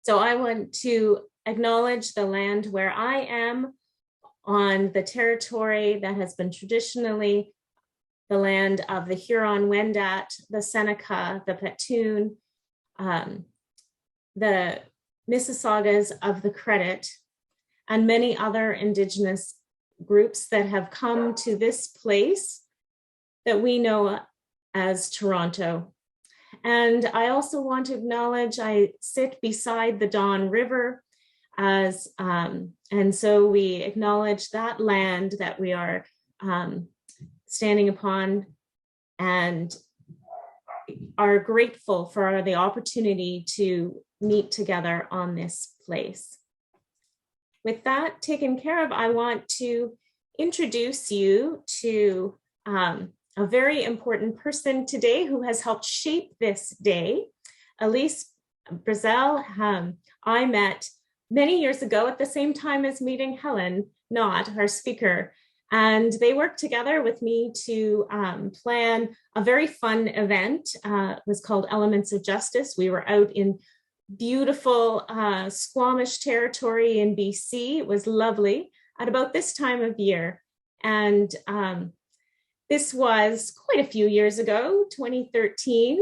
So I want to acknowledge the land where I am on the territory that has been traditionally the land of the Huron-Wendat, the Seneca, the Petun, the Mississaugas of the Credit, and many other Indigenous groups that have come to this place that we know as Toronto. And I also want to acknowledge I sit beside the Don River and so we acknowledge that land that we are standing upon and are grateful for the opportunity to meet together on this place. With that taken care of, I want to introduce you to a very important person today who has helped shape this day. Elise Brazell, I met many years ago at the same time as meeting Helen Knott, our speaker, and they worked together with me to plan a very fun event. It was called Elements of Justice. We were out in beautiful Squamish territory in BC. It was lovely at about this time of year. And this was quite a few years ago, 2013.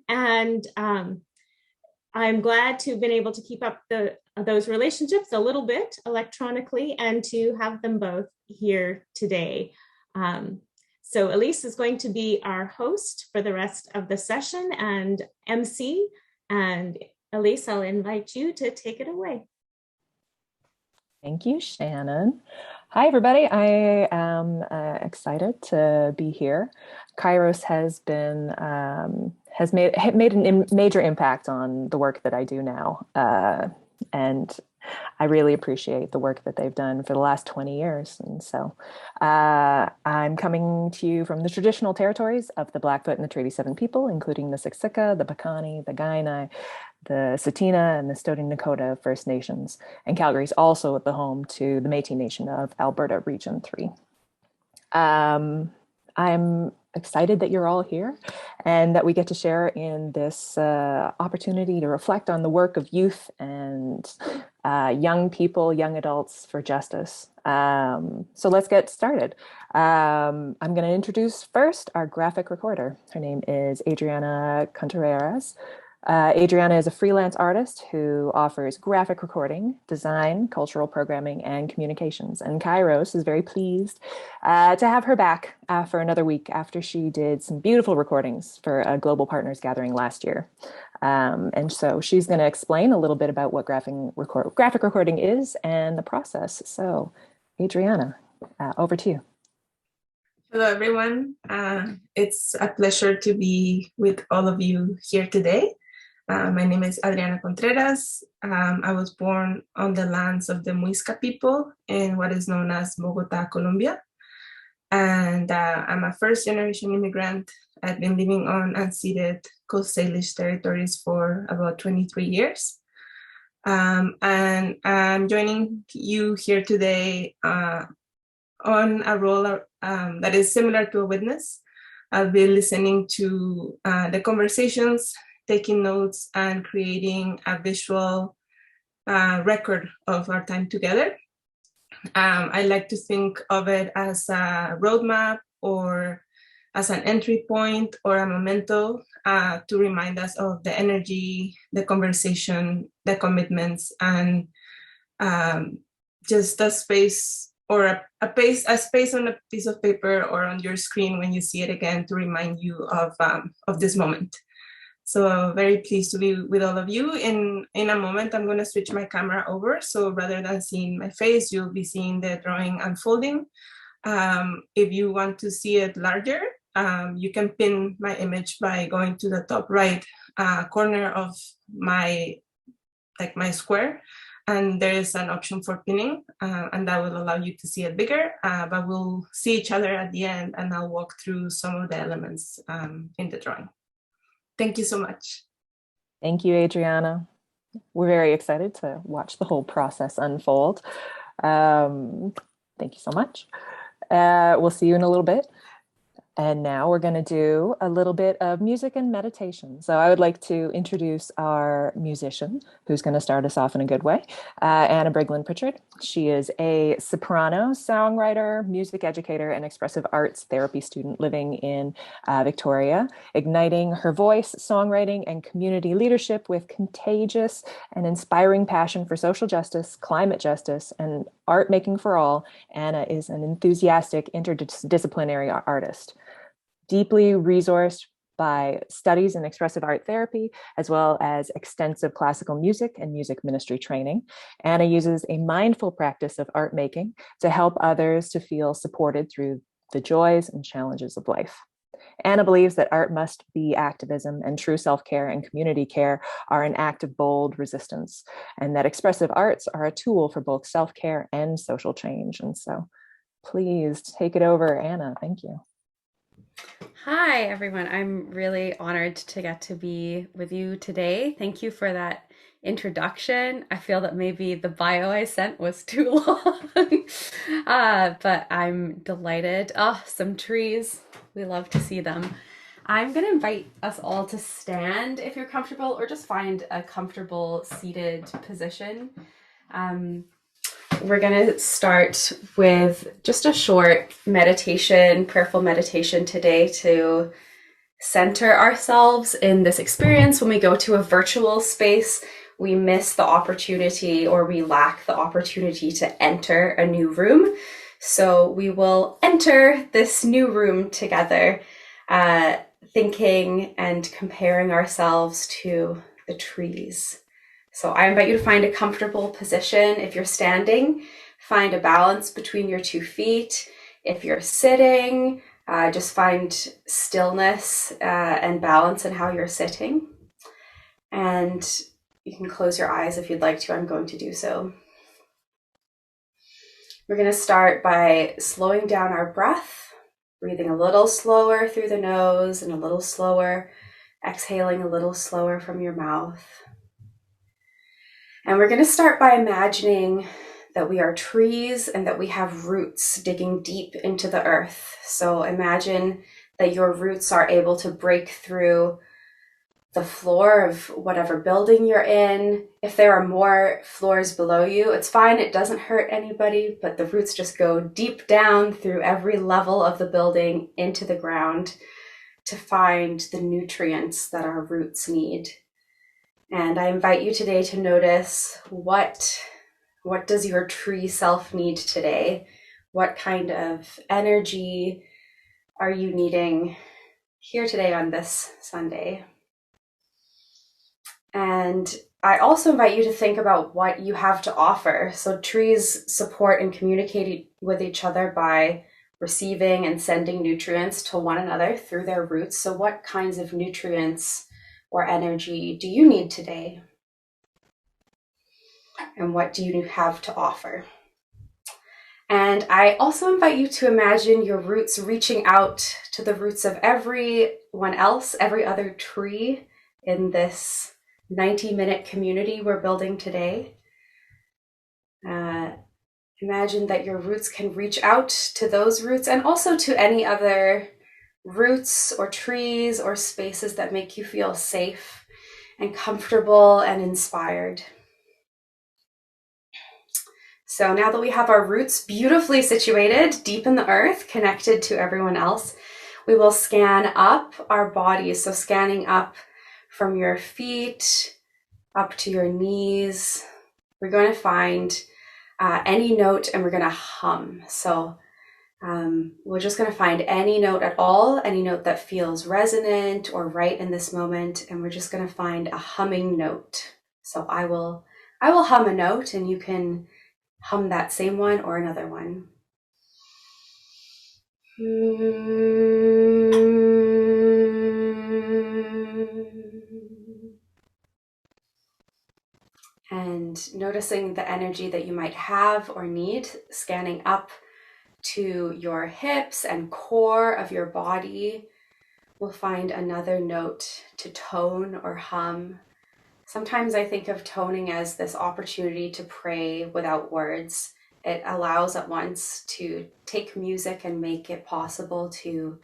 And I'm glad to have been able to keep up those relationships a little bit electronically and to have them both here today. So Elise is going to be our host for the rest of the session and MC. And Elise, I'll invite you to take it away. Thank you, Shannon. Hi, everybody. I am excited to be here. KAIROS has been made a major impact on the work that I do now, and I really appreciate the work that they've done for the last 20 years. And so I'm coming to you from the traditional territories of the Blackfoot and the Treaty 7 people, including the Siksika, the Piikani, the Kainai, the Tsuut'ina, and the Stoney Nakoda First Nations. And Calgary is also the home to the Métis Nation of Alberta Region 3. I'm excited that you're all here and that we get to share in this opportunity to reflect on the work of youth and young people, young adults for justice. So let's get started. I'm going to introduce first our graphic recorder. Her name is Adriana Contreras. Adriana is a freelance artist who offers graphic recording, design, cultural programming, and communications. And KAIROS is very pleased to have her back for another week after she did some beautiful recordings for a Global Partners Gathering last year. And so she's going to explain a little bit about what graphic recording is and the process. So Adriana, over to you. Hello, everyone. It's a pleasure to be with all of you here today. My name is Adriana Contreras. I was born on the lands of the Muisca people in what is known as Bogota, Colombia. And I'm a first-generation immigrant. I've been living on unceded Coast Salish territories for about 23 years. And I'm joining you here today on a role that is similar to a witness. I'll be listening to the conversations, taking notes, and creating a visual record of our time together. I like to think of it as a roadmap or as an entry point or a memento to remind us of the energy, the conversation, the commitments, and just a space or a space on a piece of paper or on your screen when you see it again to remind you of this moment. So very pleased to be with all of you. In a moment, I'm going to switch my camera over. So rather than seeing my face, you'll be seeing the drawing unfolding. If you want to see it larger, you can pin my image by going to the top right corner of my square. And there is an option for pinning, and that will allow you to see it bigger. But we'll see each other at the end, and I'll walk through some of the elements in the drawing. Thank you so much. Thank you, Adriana. We're very excited to watch the whole process unfold. Thank you so much. We'll see you in a little bit. And now we're going to do a little bit of music and meditation. So I would like to introduce our musician who's going to start us off in a good way, Anna Brigglin Pritchard. She is a soprano, songwriter, music educator, and expressive arts therapy student living in Victoria, igniting her voice, songwriting, and community leadership with contagious and inspiring passion for social justice, climate justice, and art making for all. Anna is an enthusiastic interdisciplinary artist, deeply resourced by studies in expressive art therapy, as well as extensive classical music and music ministry training. Anna uses a mindful practice of art making to help others to feel supported through the joys and challenges of life. Anna believes that art must be activism, and true self-care and community care are an act of bold resistance, and that expressive arts are a tool for both self-care and social change. And so please take it over, Anna. Thank you. Hi, everyone. I'm really honored to get to be with you today. Thank you for that introduction. I feel that maybe the bio I sent was too long, but I'm delighted. Oh, some trees. We love to see them. I'm going to invite us all to stand if you're comfortable, or just find a comfortable seated position. We're going to start with just a short meditation, prayerful meditation today to center ourselves in this experience. When we go to a virtual space, we miss the opportunity, or we lack the opportunity to enter a new room. So we will enter this new room together, thinking and comparing ourselves to the trees. So I invite you to find a comfortable position. If you're standing, find a balance between your 2 feet. If you're sitting, just find stillness and balance in how you're sitting. And you can close your eyes if you'd like to. I'm going to do so. We're going to start by slowing down our breath, breathing a little slower through the nose and a little slower, exhaling a little slower from your mouth. And we're going to start by imagining that we are trees and that we have roots digging deep into the earth. So imagine that your roots are able to break through the floor of whatever building you're in. If there are more floors below you, it's fine. It doesn't hurt anybody, but the roots just go deep down through every level of the building into the ground to find the nutrients that our roots need. And I invite you today to notice what does your tree self need today? What kind of energy are you needing here today on this Sunday? And I also invite you to think about what you have to offer. So trees support and communicate with each other by receiving and sending nutrients to one another through their roots. So what kinds of nutrients or energy do you need today? And what do you have to offer? And I also invite you to imagine your roots reaching out to the roots of everyone else, every other tree in this 90-minute community we're building today. Imagine that your roots can reach out to those roots and also to any other roots or trees or spaces that make you feel safe and comfortable and inspired. So now that we have our roots beautifully situated deep in the earth, connected to everyone else, we will scan up our bodies. So scanning up from your feet up to your knees. We're going to find any note and we're going to hum. So we're just going to find any note at all, any note that feels resonant or right in this moment, and we're just going to find a humming note. So I will hum a note, and you can hum that same one or another one. And noticing the energy that you might have or need, scanning up to your hips and core of your body. We'll find another note to tone or hum. Sometimes I think of toning as this opportunity to pray without words. It allows at once to take music and make it possible to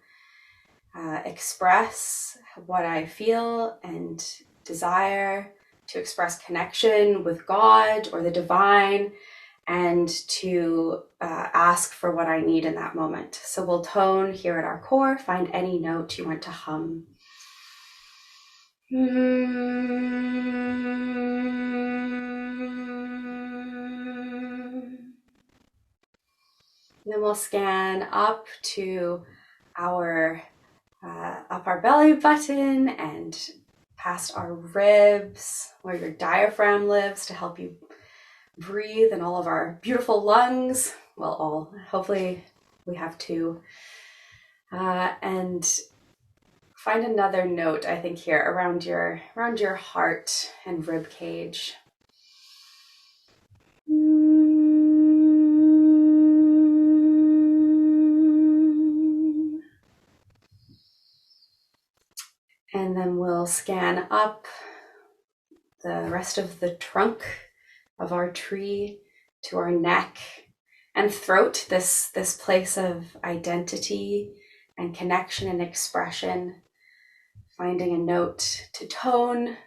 express what I feel and desire, to express connection with God or the divine, and to ask for what I need in that moment. So we'll tone here at our core, find any note you want to hum. Then we'll scan up to our belly button and past our ribs, where your diaphragm lives, to help you breathe, and all of our beautiful lungs. Well, hopefully we have two. And find another note, I think, here around your heart and rib cage. And then we'll scan up the rest of the trunk of our tree to our neck and throat, this place of identity and connection and expression, finding a note to tone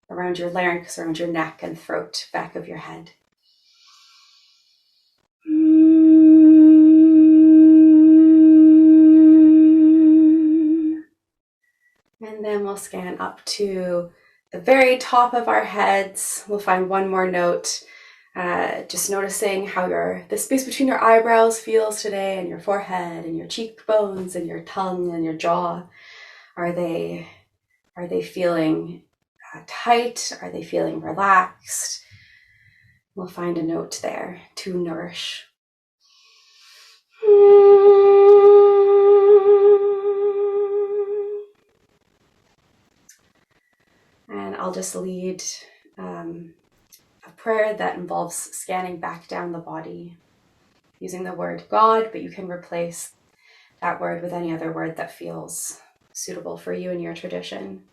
around your larynx, around your neck and throat, back of your head. And then we'll scan up to the very top of our heads. We'll find one more note, just noticing how the space between your eyebrows feels today, and your forehead and your cheekbones and your tongue and your jaw. Are they feeling tight? Are they feeling relaxed? We'll find a note there to nourish. And I'll just lead a prayer that involves scanning back down the body, using the word God, but you can replace that word with any other word that feels suitable for you and your tradition.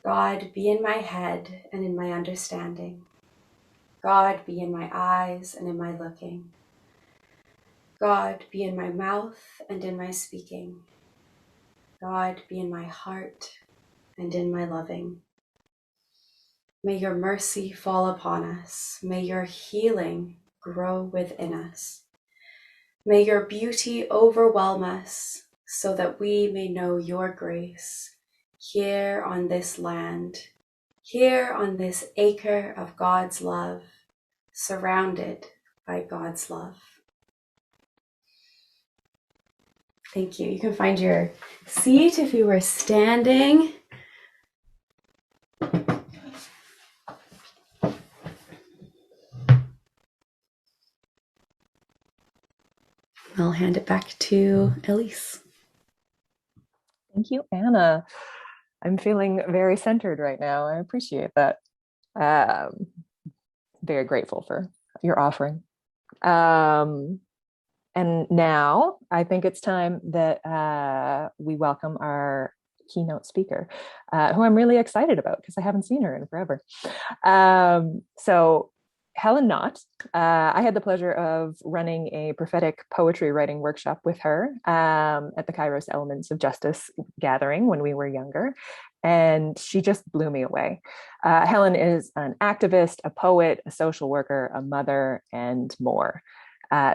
God, be in my head and in my understanding. God, be in my eyes and in my looking. God, be in my mouth and in my speaking. God, be in my heart and in my loving. May your mercy fall upon us. May your healing grow within us. May your beauty overwhelm us so that we may know your grace here on this land, here on this acre of God's love, surrounded by God's love. Thank you. You can find your seat if you were standing. I'll hand it back to Elise. Thank you, Anna. I'm feeling very centered right now. I appreciate that. Very grateful for your offering. And now I think it's time that we welcome our keynote speaker, who I'm really excited about because I haven't seen her in forever. So Helen Knott, I had the pleasure of running a prophetic poetry writing workshop with her at the KAIROS Elements of Justice gathering when we were younger, and she just blew me away. Helen is an activist, a poet, a social worker, a mother, and more.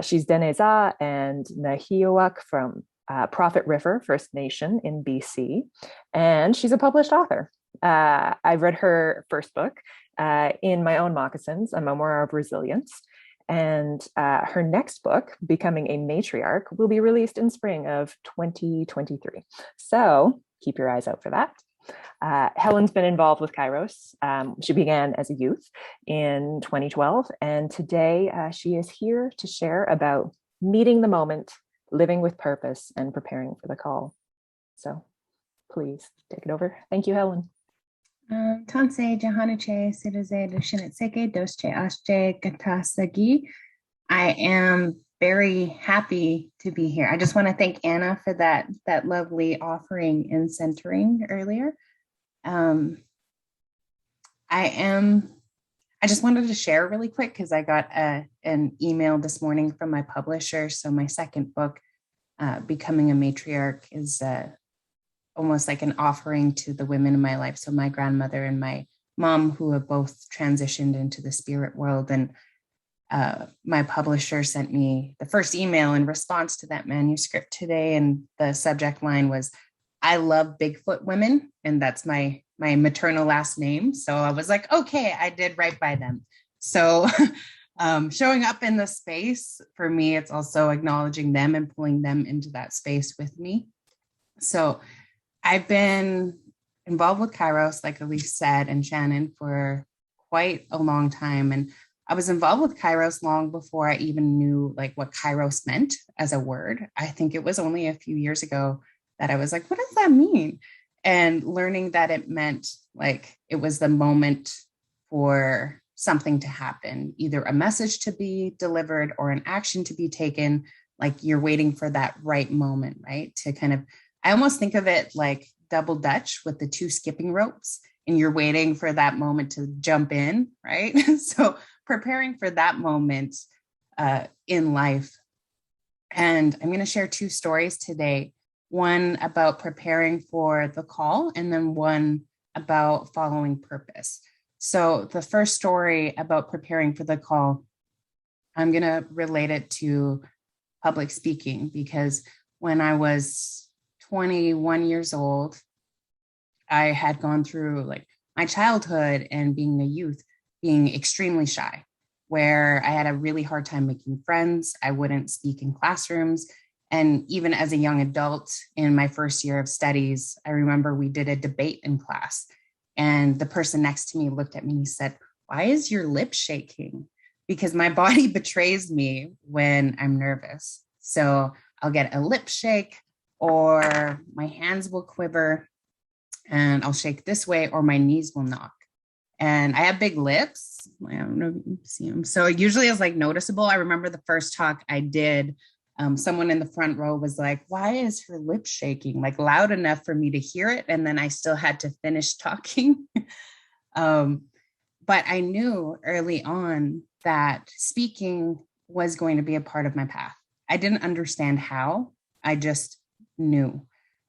She's Deneza and Nahiawak from Prophet River First Nation in BC, and she's a published author. I've read her first book, In My Own Moccasins, A Memoir of Resilience, and her next book, Becoming a Matriarch, will be released in spring of 2023. So keep your eyes out for that. Helen's been involved with KAIROS. She began as a youth in 2012, and today she is here to share about meeting the moment, living with purpose, and preparing for the call. So please take it over. Thank you, Helen. Tanse Jahanache Sidaze Dushinitseke Dosche Ashche Gatasagi. I am very happy to be here. I just want to thank Anna for that lovely offering and centering earlier. I just wanted to share really quick because I got an email this morning from my publisher. So my second book becoming a matriarch is almost like an offering to the women in my life. So my grandmother and my mom, who have both transitioned into the spirit world. And my publisher sent me the first email in response to that manuscript today. And the subject line was, "I love Bigfoot women." And that's my maternal last name. So I was like, okay, I did right by them. So showing up in the space, for me, it's also acknowledging them and pulling them into that space with me. So I've been involved with KAIROS, like Elise said, and Shannon, for quite a long time. And I was involved with KAIROS long before I even knew like what KAIROS meant as a word. I think it was only a few years ago that I was like, what does that mean? And learning that it meant like it was the moment for something to happen, either a message to be delivered or an action to be taken. Like you're waiting for that right moment, right? To kind of, I almost think of it like double Dutch with the two skipping ropes, and you're waiting for that moment to jump in, right? So preparing for that moment in life. And I'm going to share two stories today, one about preparing for the call, and then one about following purpose. So the first story about preparing for the call, I'm going to relate it to public speaking, because when I was 21 years old, I had gone through like my childhood and being a youth, being extremely shy, where I had a really hard time making friends. I wouldn't speak in classrooms. And even as a young adult in my first year of studies, I remember we did a debate in class. And the person next to me looked at me and he said, "Why is your lip shaking?" Because my body betrays me when I'm nervous. So I'll get a lip shake, or my hands will quiver and I'll shake this way, or my knees will knock. And I have big lips. I don't know if you can see them. So it usually is like noticeable. I remember the first talk I did, someone in the front row was like, "Why is her lip shaking?" Like loud enough for me to hear it. And then I still had to finish talking. But I knew early on that speaking was going to be a part of my path. I didn't understand how, I just knew.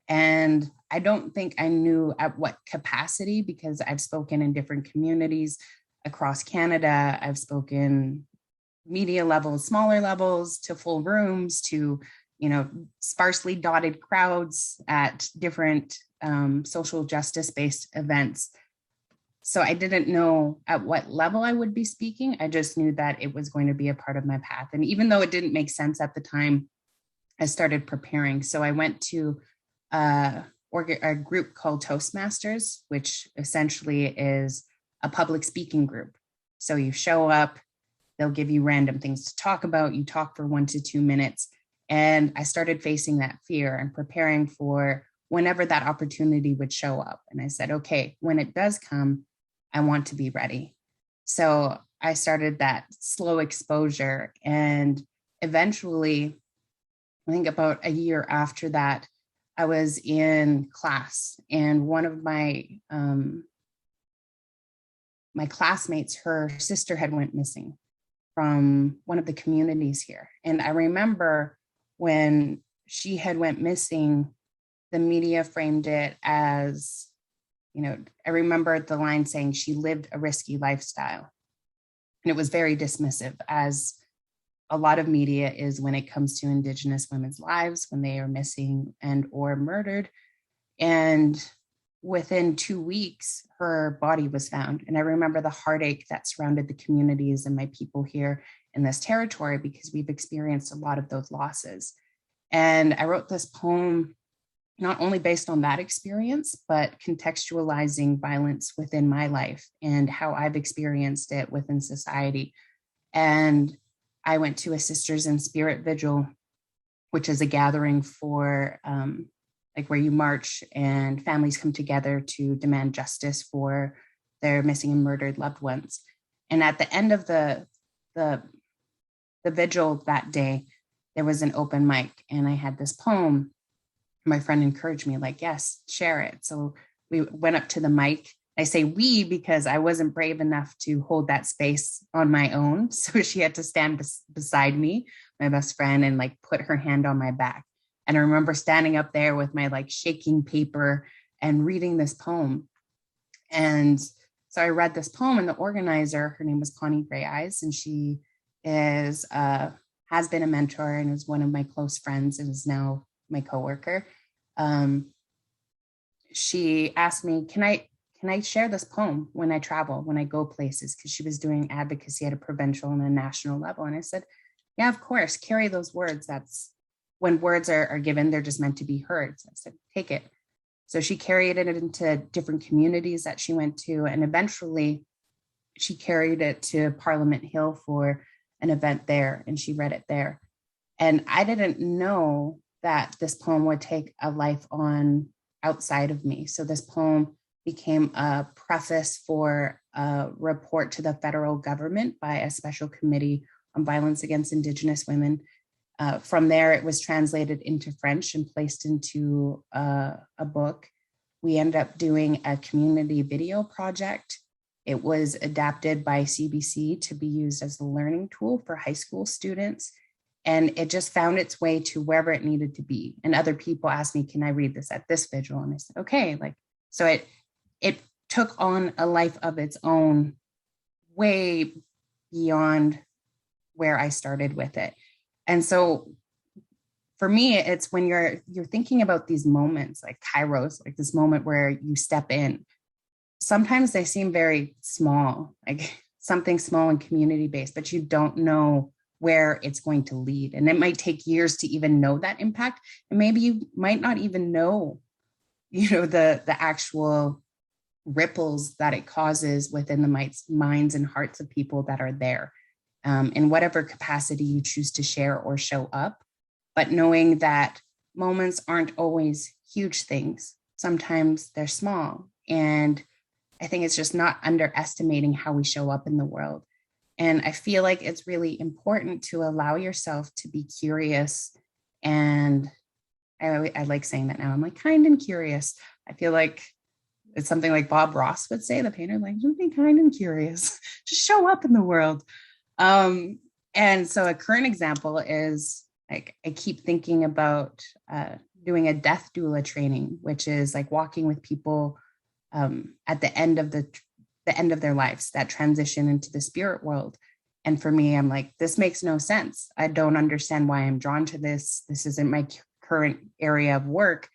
And I don't think I knew at what capacity, because I've spoken in different communities across Canada. I've spoken media levels, smaller levels, to full rooms, to, you know, sparsely dotted crowds at different social justice-based events. So I didn't know at what level I would be speaking. I just knew that it was going to be a part of my path. And even though it didn't make sense at the time, I started preparing. So I went to a group called Toastmasters, which essentially is a public speaking group. So you show up, they'll give you random things to talk about. You talk for 1 to 2 minutes. And I started facing that fear and preparing for whenever that opportunity would show up. And I said, okay, when it does come, I want to be ready. So I started that slow exposure. And eventually, I think about a year after that, I was in class, and one of my classmates, her sister had went missing from one of the communities here. And I remember when she had went missing, the media framed it as, you know, I remember the line saying she lived a risky lifestyle. And it was very dismissive, as a lot of media is when it comes to Indigenous women's lives, when they are missing and or murdered. And within 2 weeks, her body was found. And I remember the heartache that surrounded the communities and my people here in this territory, because we've experienced a lot of those losses. And I wrote this poem not only based on that experience, but contextualizing violence within my life and how I've experienced it within society. And I went to a Sisters in Spirit vigil, which is a gathering for like where you march and families come together to demand justice for their missing and murdered loved ones. And at the end of the vigil that day, there was an open mic, and I had this poem. My friend encouraged me, like, yes, share it. So we went up to the mic. I say we because I wasn't brave enough to hold that space on my own. So she had to stand beside me, my best friend, and like put her hand on my back. And I remember standing up there with my like shaking paper and reading this poem. And so I read this poem, and the organizer, her name was Connie Gray Eyes, and she is has been a mentor and is one of my close friends and is now my coworker. She asked me, can I share this poem when I travel, when I go places? Because she was doing advocacy at a provincial and a national level. And I said, yeah, of course, carry those words. That's when words are given, they're just meant to be heard. So I said, take it. So she carried it into different communities that she went to. And eventually she carried it to Parliament Hill for an event there. And she read it there. And I didn't know that this poem would take a life on outside of me. So this poem became a preface for a report to the federal government by a special committee on violence against Indigenous women. From there, it was translated into French and placed into a book. We ended up doing a community video project. It was adapted by CBC to be used as a learning tool for high school students. And it just found its way to wherever it needed to be. And other people asked me, can I read this at this vigil? And I said, okay. So it took on a life of its own, way beyond where I started with it. And so for me, it's when you're thinking about these moments like KAIROS, like this moment where you step in, sometimes they seem very small, like something small and community-based, but you don't know where it's going to lead. And it might take years to even know that impact. And maybe you might not even know, the actual ripples that it causes within the minds and hearts of people that are there, in whatever capacity you choose to share or show up. But knowing that moments aren't always huge things. Sometimes they're small. And I think it's just not underestimating how we show up in the world. And I feel like it's really important to allow yourself to be curious. And I like saying that now. I'm like kind and curious. I feel like it's something like Bob Ross would say, the painter, like, just be kind and curious. Just show up in the world. And so a current example is like, I keep thinking about doing a death doula training, which is like walking with people at the end of the end of their lives that transition into the spirit world. And for me, I'm like, this makes no sense. I don't understand why I'm drawn to this. This isn't my current area of work,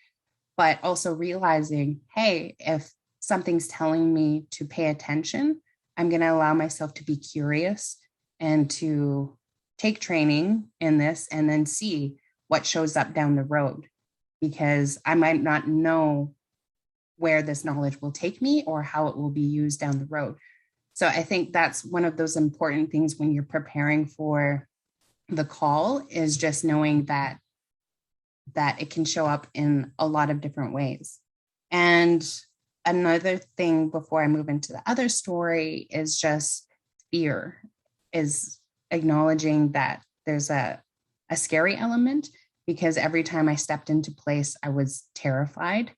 but also realizing, hey, if something's telling me to pay attention, I'm going to allow myself to be curious and to take training in this and then see what shows up down the road, because I might not know where this knowledge will take me or how it will be used down the road. So I think that's one of those important things when you're preparing for the call, is just knowing that it can show up in a lot of different ways. And another thing before I move into the other story is just fear, is acknowledging that there's a scary element, because every time I stepped into place, I was terrified.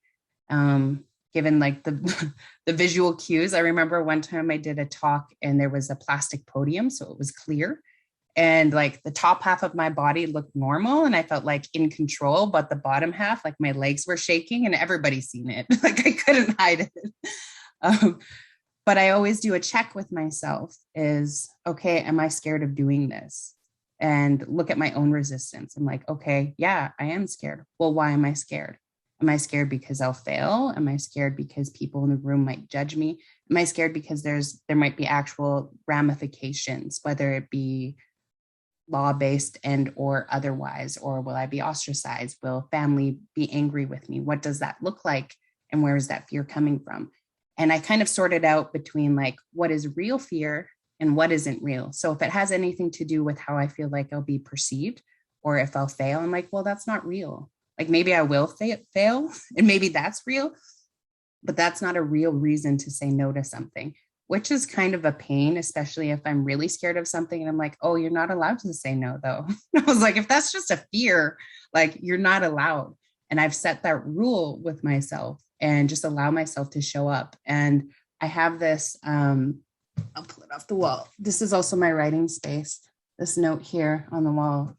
Given like the visual cues. I remember one time I did a talk and there was a plastic podium, so it was clear. And like the top half of my body looked normal and I felt like in control, but the bottom half, like my legs were shaking and everybody's seen it. Like I couldn't hide it. But I always do a check with myself is, okay, am I scared of doing this? And look at my own resistance. I'm like, okay, yeah, I am scared. Well, why am I scared? Am I scared because I'll fail? Am I scared because people in the room might judge me? Am I scared because there might be actual ramifications, whether it be law-based and or otherwise, or will I be ostracized? Will family be angry with me? What does that look like? And where is that fear coming from? And I kind of sorted out between like what is real fear and what isn't real. So if it has anything to do with how I feel like I'll be perceived, or if I'll fail, I'm like, well, that's not real. Like maybe I will fail and maybe that's real, but that's not a real reason to say no to something, which is kind of a pain, especially if I'm really scared of something and I'm like, oh, you're not allowed to say no though. I was like, if that's just a fear, like you're not allowed. And I've set that rule with myself and just allow myself to show up. And I have this, I'll pull it off the wall. This is also my writing space. This note here on the wall.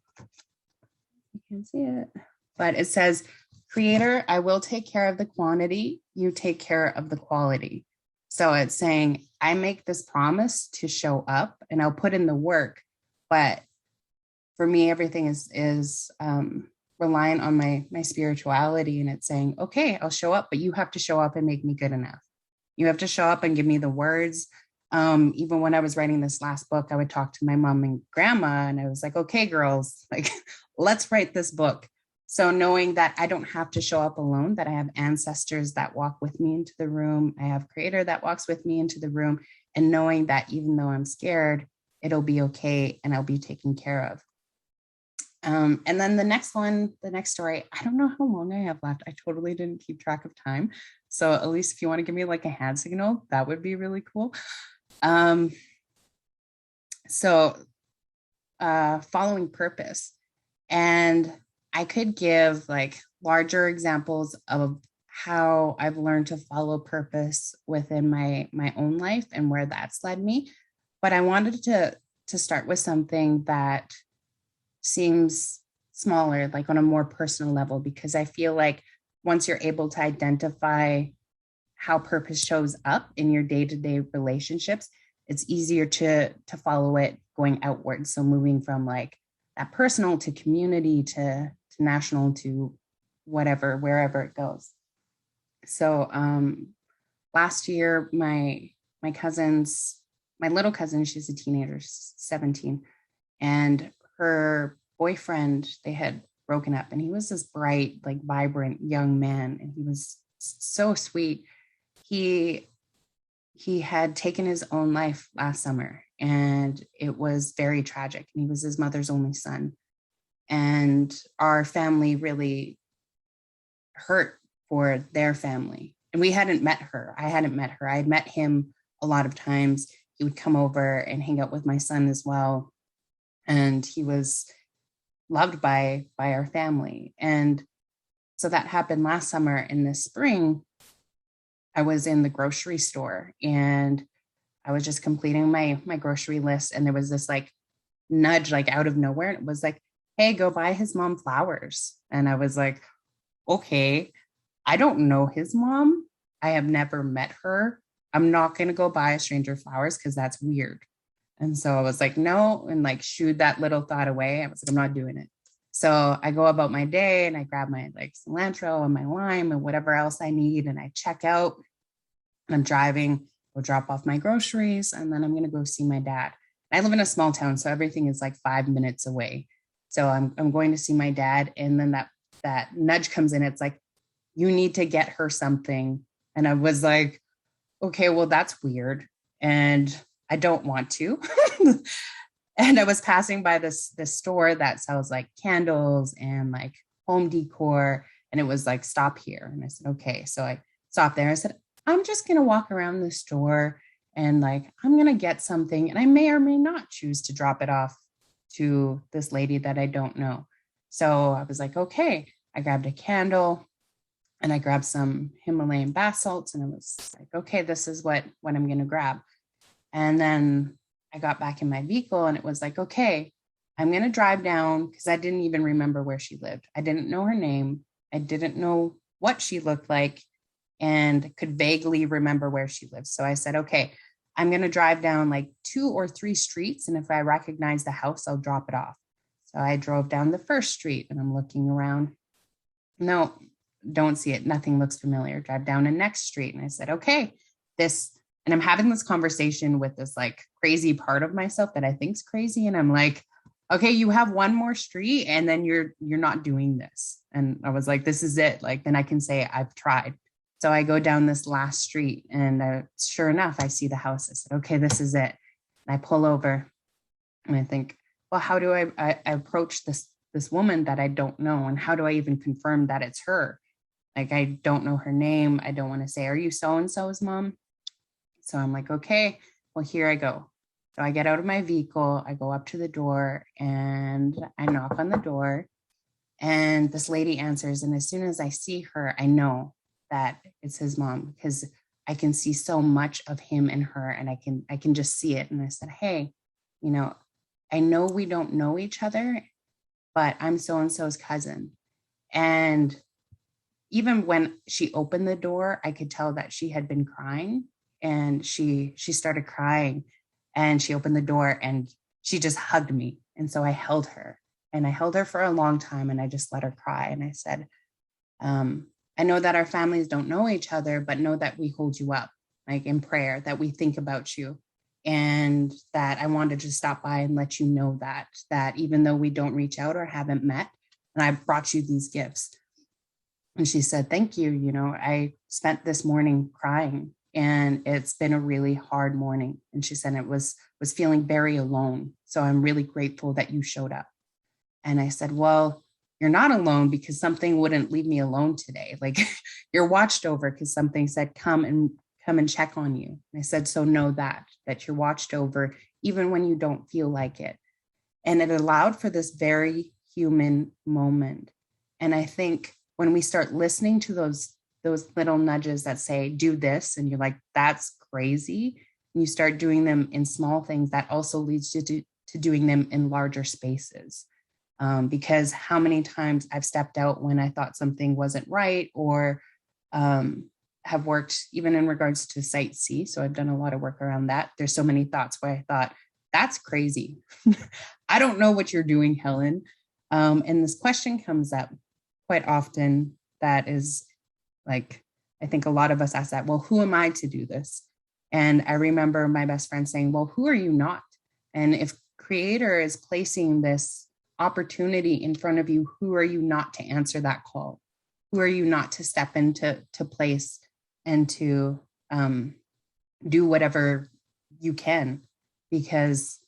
You can see it. but it says, Creator, I will take care of the quantity, you take care of the quality. So it's saying, I make this promise to show up and I'll put in the work, but for me, everything is reliant on my spirituality. And it's saying, okay, I'll show up, but you have to show up and make me good enough. You have to show up and give me the words. Even when I was writing this last book, I would talk to my mom and grandma and I was like, okay, girls, like, let's write this book. So knowing that I don't have to show up alone, that I have ancestors that walk with me into the room, I have Creator that walks with me into the room, and knowing that even though I'm scared, it'll be okay and I'll be taken care of. And then the next story, I don't know how long I have left. I totally didn't keep track of time. So Elise, if you want to give me like a hand signal, that would be really cool. Following purpose. And I could give like larger examples of how I've learned to follow purpose within my own life and where that's led me. But I wanted to start with something that seems smaller, like on a more personal level, because I feel like once you're able to identify how purpose shows up in your day-to-day relationships, it's easier to follow it going outward. So moving from like that personal to community to national to whatever, wherever it goes. So last year, my little cousin, she's a teenager, 17, and her boyfriend, they had broken up, and he was this bright, like vibrant young man, and he was so sweet. He had taken his own life last summer, and it was very tragic. And he was his mother's only son. And our family really hurt for their family. And we hadn't met her. I hadn't met her. I had met him a lot of times. He would come over and hang out with my son as well. And he was loved by our family. And so that happened last summer. In this spring, I was in the grocery store and I was just completing my grocery list. And there was this like nudge, like out of nowhere. And it was like, hey, go buy his mom flowers. And I was like, okay, I don't know his mom. I have never met her. I'm not going to go buy a stranger flowers because that's weird. And so I was like, no, and like shooed that little thought away. I was like, I'm not doing it. So I go about my day and I grab my like cilantro and my lime and whatever else I need. And I check out and I'm driving, go drop off my groceries. And then I'm going to go see my dad. I live in a small town, so everything is like 5 minutes away. So I'm going to see my dad. And then that nudge comes in. It's like, you need to get her something. And I was like, okay, well, that's weird. And I don't want to. And I was passing by this store that sells like candles and like home decor. And it was like, stop here. And I said, okay. So I stopped there. I said, I'm just going to walk around the store and like, I'm going to get something. And I may or may not choose to drop it off to this lady that I don't know. So I was like, okay. I grabbed a candle and I grabbed some Himalayan bath salts. And it was like, okay, this is what I'm going to grab. And then I got back in my vehicle and it was like, okay, I'm going to drive down, because I didn't even remember where she lived. I didn't know her name. I didn't know what she looked like and could vaguely remember where she lived. So I said, okay, I'm going to drive down like 2 or 3 streets. And if I recognize the house, I'll drop it off. So I drove down the first street and I'm looking around. No, don't see it. Nothing looks familiar. Drive down the next street. And I said, okay, and I'm having this conversation with this like crazy part of myself that I think's crazy. And I'm like, okay, you have one more street and then you're not doing this. And I was like, this is it. Like, then I can say I've tried. So I go down this last street and sure enough, I see the house. I said, okay, this is it. And I pull over and I think, well, how do I approach this woman that I don't know? And how do I even confirm that it's her? Like, I don't know her name. I don't want to say, are you so-and-so's mom? So I'm like, okay, well, here I go. So I get out of my vehicle, I go up to the door and I knock on the door and this lady answers. And as soon as I see her, I know that it's his mom because I can see so much of him in her and I can just see it. And I said, hey, I know we don't know each other, but I'm so-and-so's cousin. And even when she opened the door, I could tell that she had been crying, and she started crying, and she opened the door and she just hugged me. And so I held her, and I held her for a long time, and I just let her cry. And I said, I know that our families don't know each other, but know that we hold you up, like in prayer, that we think about you. And that I wanted to stop by and let you know that even though we don't reach out or haven't met, and I brought you these gifts. And she said, thank you. You know, I spent this morning crying, and it's been a really hard morning. And she said it was feeling very alone. So I'm really grateful that you showed up. And I said, well, you're not alone, because something wouldn't leave me alone today. Like, you're watched over, because something said, come and check on you. And I said, so know that you're watched over, even when you don't feel like it. And it allowed for this very human moment. And I think when we start listening to those little nudges that say, do this, and you're like, that's crazy, and you start doing them in small things, that also leads to doing them in larger spaces. Because how many times I've stepped out when I thought something wasn't right, or have worked even in regards to Site C. So I've done a lot of work around that. There's so many thoughts where I thought, that's crazy. I don't know what you're doing, Helen. And this question comes up quite often that is like, I think a lot of us ask that, well, who am I to do this? And I remember my best friend saying, well, who are you not? And if Creator is placing this opportunity in front of you, who are you not to answer that call? Who are you not to step into place and to do whatever you can? Because,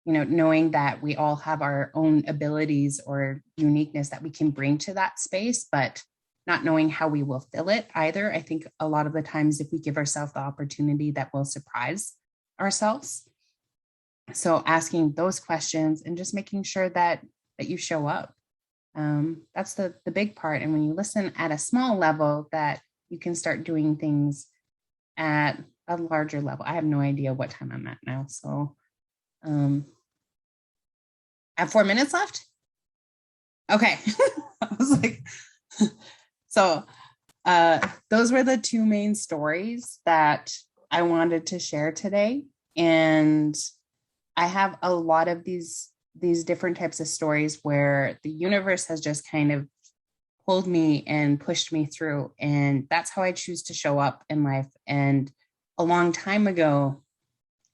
you know, knowing that we all have our own abilities or uniqueness that we can bring to that space, but not knowing how we will fill it either. I think a lot of the times, if we give ourselves the opportunity, that we'll surprise ourselves. So asking those questions and just making sure that you show up. That's the big part. And when you listen at a small level, that you can start doing things at a larger level. I have no idea what time I'm at now. So I have 4 minutes left. Okay. I was like, so those were the two main stories that I wanted to share today. And I have a lot of these different types of stories where the universe has just kind of pulled me and pushed me through. And that's how I choose to show up in life. And a long time ago,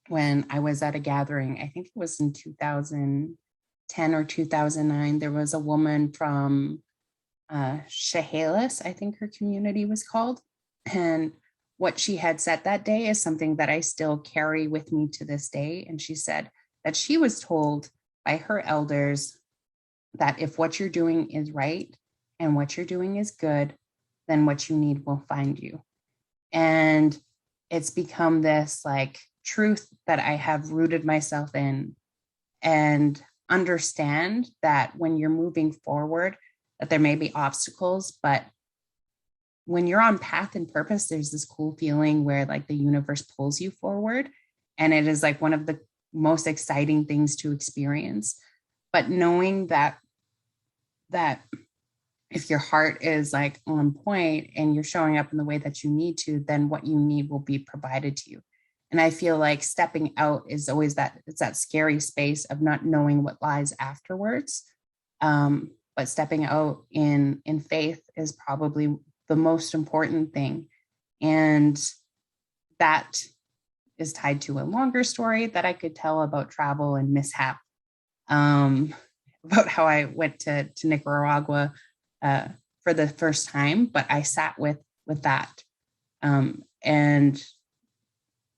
when I was at a gathering, I think it was in 2010 or 2009, there was a woman from Chehalis, I think her community was called. And what she had said that day is something that I still carry with me to this day. And she said that she was told by her elders that if what you're doing is right and what you're doing is good, then what you need will find you. And it's become this like truth that I have rooted myself in, and understand that when you're moving forward, that there may be obstacles, but when you're on path and purpose, there's this cool feeling where like the universe pulls you forward. And it is like one of the most exciting things to experience. But knowing that if your heart is like on point and you're showing up in the way that you need to, then what you need will be provided to you. And I feel like stepping out is always it's that scary space of not knowing what lies afterwards. But stepping out in faith is probably the most important thing. And that is tied to a longer story that I could tell about travel and mishap, about how I went to Nicaragua for the first time, but I sat with that. And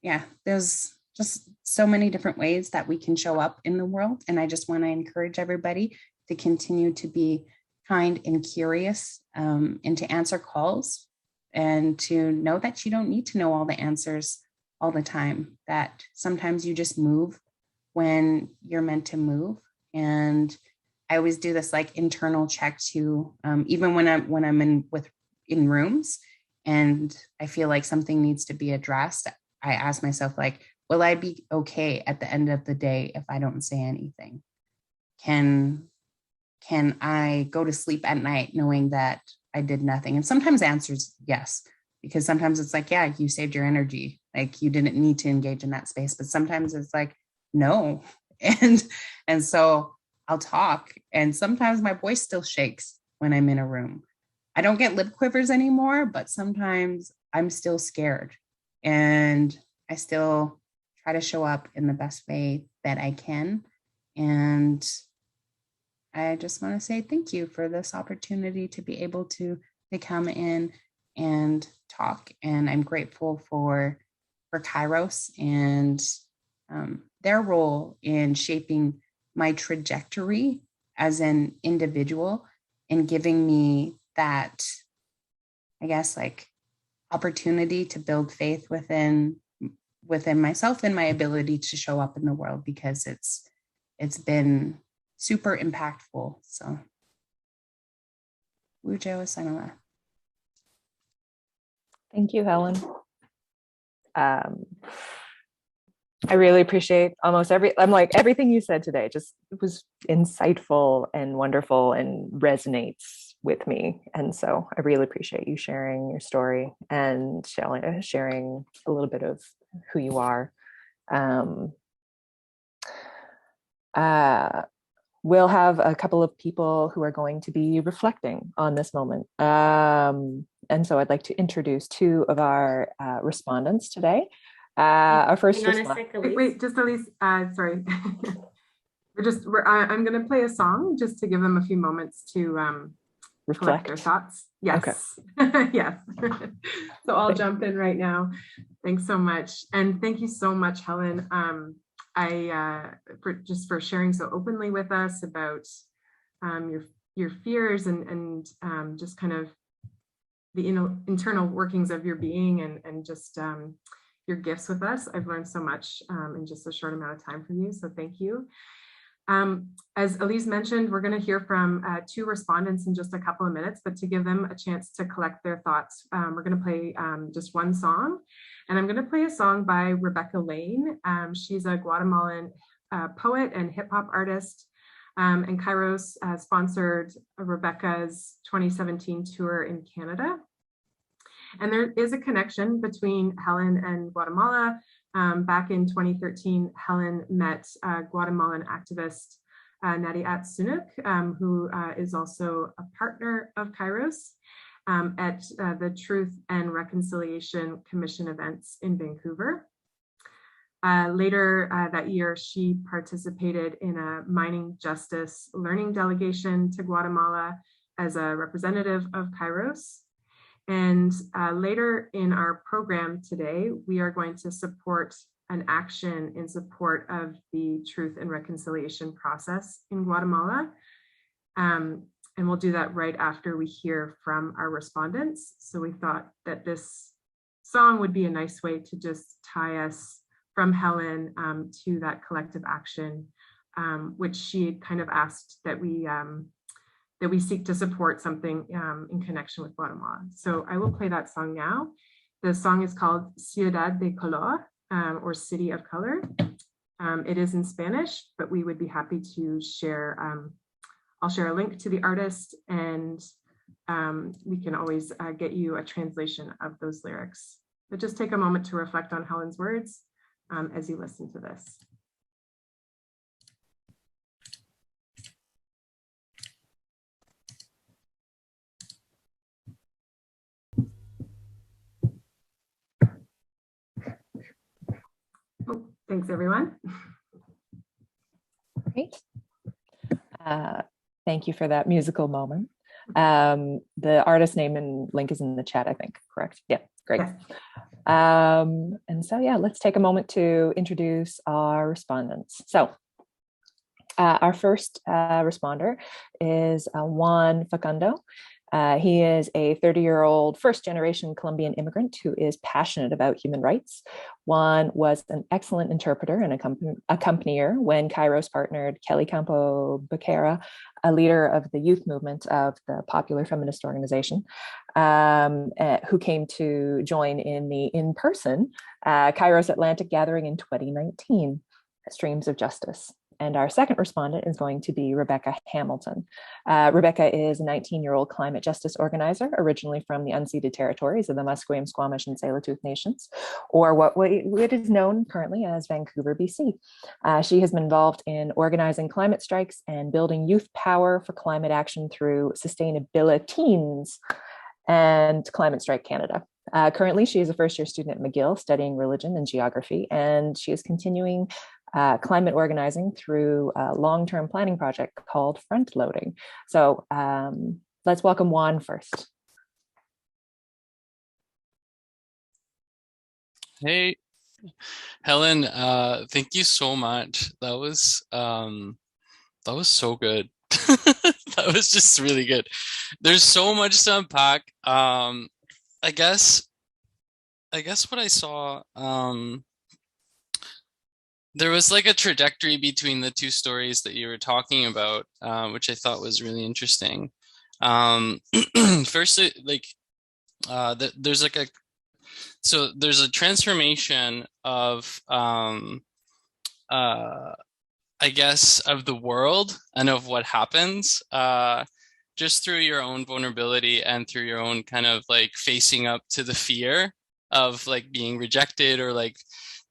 yeah, there's just so many different ways that we can show up in the world. And I just want to encourage everybody to continue to be kind and curious, and to answer calls, and to know that you don't need to know all the answers all the time, that sometimes you just move when you're meant to move. And I always do this like internal check too, even when I'm in rooms and I feel like something needs to be addressed. I ask myself, like, will I be okay at the end of the day if I don't say anything? Can can I go to sleep at night knowing that I did nothing? And sometimes the answer is yes, because sometimes it's like, yeah, you saved your energy. Like you didn't need to engage in that space. But sometimes it's like, no. And so I'll talk. And sometimes my voice still shakes when I'm in a room. I don't get lip quivers anymore, but sometimes I'm still scared. And I still try to show up in the best way that I can. And I just want to say thank you for this opportunity to be able to come in and talk. And I'm grateful for KAIROS and their role in shaping my trajectory as an individual and giving me that, I guess, like opportunity to build faith within myself and my ability to show up in the world, because it's been super impactful. So Wujeo Sanala. Thank you, Helen. I really appreciate everything you said today. Just it was insightful and wonderful and resonates with me. And so I really appreciate you sharing your story and sharing a little bit of who you are. We'll have a couple of people who are going to be reflecting on this moment. And so I'd like to introduce two of our respondents today. Our first wait, just Elise, sorry. I'm going to play a song just to give them a few moments to reflect their thoughts. Yes. Okay. Yes. So I'll jump in right now. Thanks so much. And thank you so much, Helen. For sharing so openly with us about your fears and just kind of the internal workings of your being and just your gifts with us. I've learned so much in just a short amount of time from you, so thank you. As Elise mentioned, we're going to hear from two respondents in just a couple of minutes, but to give them a chance to collect their thoughts, we're going to play just one song. And I'm going to play a song by Rebecca Lane. She's a Guatemalan poet and hip hop artist. And KAIROS sponsored Rebecca's 2017 tour in Canada. And there is a connection between Helen and Guatemala. Back in 2013, Helen met Guatemalan activist Nadiat Sunuk, who is also a partner of KAIROS at the Truth and Reconciliation Commission events in Vancouver. Later that year, she participated in a mining justice learning delegation to Guatemala as a representative of KAIROS. And later in our program today, we are going to support an action in support of the truth and reconciliation process in Guatemala. And we'll do that right after we hear from our respondents. So we thought that this song would be a nice way to just tie us from Helen to that collective action, which she had kind of asked that we seek to support something in connection with Guatemala. So I will play that song now. The song is called Ciudad de Color, or City of Color. It is in Spanish, but we would be happy to share. I'll share a link to the artist, and we can always get you a translation of those lyrics. But just take a moment to reflect on Helen's words as you listen to this. Oh, thanks, everyone. Great. Thank you for that musical moment. The artist name and link is in the chat, I think, correct? Yeah, great. Yes. And so, yeah, let's take a moment to introduce our respondents. So our first responder is Juan Fukundo. He is a 30-year-old first-generation Colombian immigrant who is passionate about human rights. Juan was an excellent interpreter and accompanier when KAIROS partnered Kelly Campo Becerra, a leader of the youth movement of the Popular Feminist Organization, who came to join in the in-person KAIROS Atlantic gathering in 2019, Streams of Justice. And our second respondent is going to be Rebecca Hamilton. Rebecca is a 19-year-old climate justice organizer, originally from the unceded territories of the Musqueam, Squamish, and Tsleil-Waututh nations, or what is known currently as Vancouver, BC. She has been involved in organizing climate strikes and building youth power for climate action through Sustainability Teens and Climate Strike Canada. Currently, she is a first-year student at McGill studying religion and geography, and she is continuing climate organizing through a long-term planning project called Front Loading. So let's welcome Juan first. Hey, Helen, thank you so much. That was so good. That was just really good. There's so much to unpack. I guess what I saw, there was like a trajectory between the two stories that you were talking about, which I thought was really interesting. First, there's like there's a transformation of, I guess, of the world and of what happens, just through your own vulnerability and through your own kind of like facing up to the fear of like being rejected or like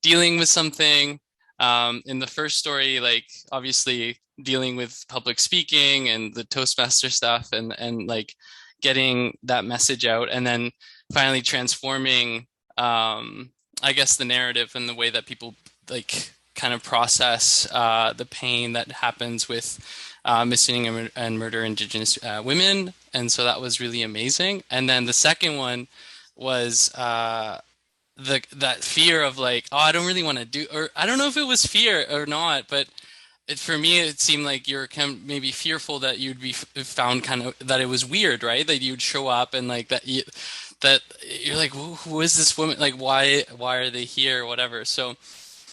dealing with something. In the first story, like obviously dealing with public speaking and the Toastmaster stuff and like getting that message out, and then finally transforming, I guess, the narrative and the way that people like kind of process the pain that happens with missing and murder Indigenous women. And so that was really amazing. And then the second one was that fear of like, oh, I don't really want to do, or I don't know if it was fear or not, but for me, it seemed like you're kind of maybe fearful that you'd be found kind of, that it was weird, right? That you'd show up and like that you're like, who is this woman? Like, why are they here? Or whatever. So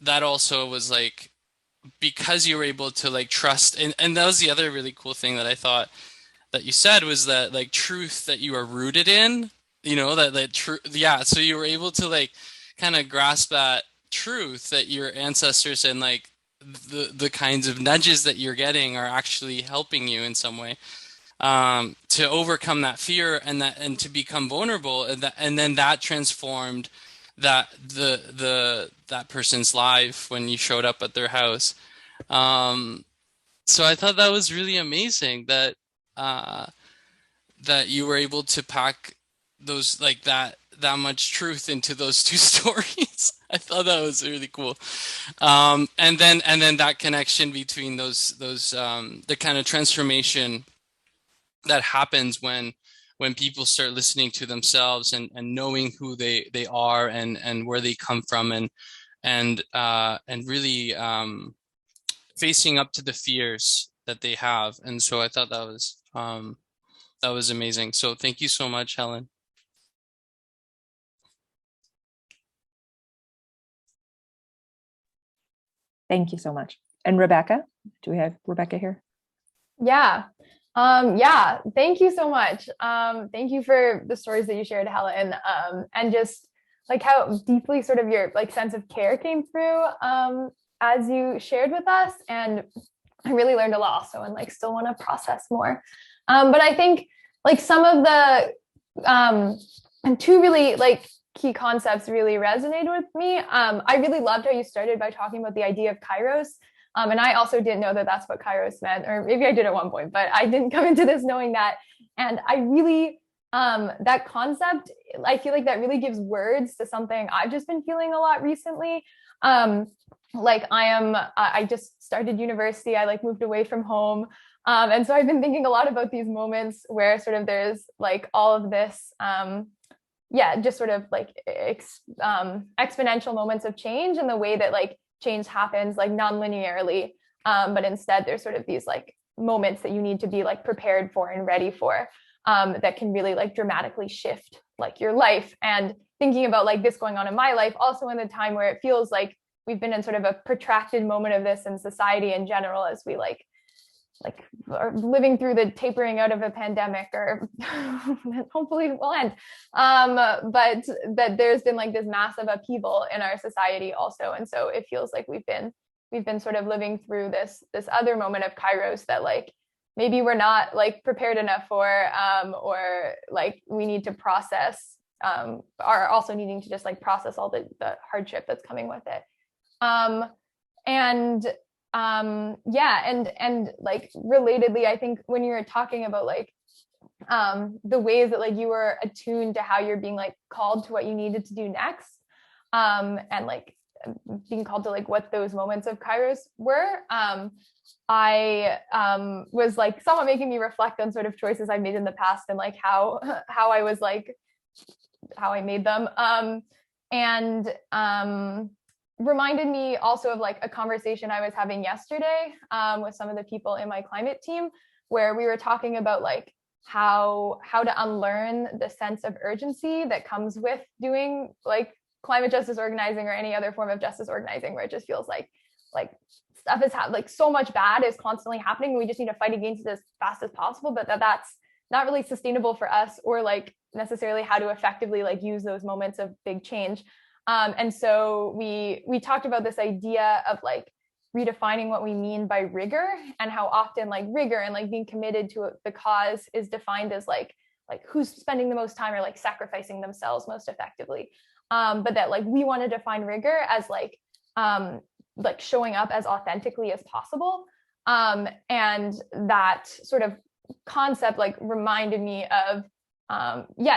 that also was like, because you were able to like trust, and that was the other really cool thing that I thought that you said, was that like truth that you are rooted in, you know, that truth. Yeah. So you were able to like kind of grasp that truth that your ancestors and like the kinds of nudges that you're getting are actually helping you in some way, to overcome that fear and to become vulnerable, and then that transformed that that person's life when you showed up at their house. So I thought that was really amazing that that you were able to pack those like that much truth into those two stories. I thought that was really cool. And then that connection between those the kind of transformation that happens when people start listening to themselves and knowing who they are and where they come from and really facing up to the fears that they have. And so I thought that was amazing. So thank you so much, Helen. Thank you so much. And Rebecca, do we have Rebecca here? Yeah. Thank you so much. Thank you for the stories that you shared, Helen. And just like how deeply sort of your like sense of care came through as you shared with us. And I really learned a lot also, and like still want to process more. But I think like some of the and two really like key concepts really resonated with me. I really loved how you started by talking about the idea of KAIROS. And I also didn't know that that's what KAIROS meant, or maybe I did at one point, but I didn't come into this knowing that. And I really, that concept, I feel like that really gives words to something I've just been feeling a lot recently. Like I just started university, I like moved away from home. And so I've been thinking a lot about these moments where sort of there's like all of this, just sort of like exponential moments of change, and the way that like change happens like non-linearly, but instead there's sort of these like moments that you need to be like prepared for and ready for, that can really like dramatically shift like your life. And thinking about like this going on in my life also in the time where it feels like we've been in sort of a protracted moment of this in society in general, as we like are living through the tapering out of a pandemic, or hopefully it will end. But that there's been like this massive upheaval in our society also. And so it feels like we've been we've been sort of living through this other moment of Kairos that like maybe we're not like prepared enough for, or like we need to process, are also needing to just like process all the hardship that's coming with it. And like relatedly, I think when you were talking about like the ways that like you were attuned to how you're being like called to what you needed to do next, and like being called to like what those moments of Kairos were, I was like somewhat making me reflect on sort of choices I made in the past and like how I was like how I made them, and reminded me also of like a conversation I was having yesterday with some of the people in my climate team, where we were talking about like how to unlearn the sense of urgency that comes with doing like climate justice organizing or any other form of justice organizing, where it just feels like stuff is like so much bad is constantly happening. We just need to fight against it as fast as possible, but that's not really sustainable for us, or like necessarily how to effectively like use those moments of big change. And so we talked about this idea of like redefining what we mean by rigor, and how often like rigor and like being committed to the cause is defined as like who's spending the most time or like sacrificing themselves most effectively. But that like we want to define rigor as like showing up as authentically as possible. And that sort of concept like reminded me of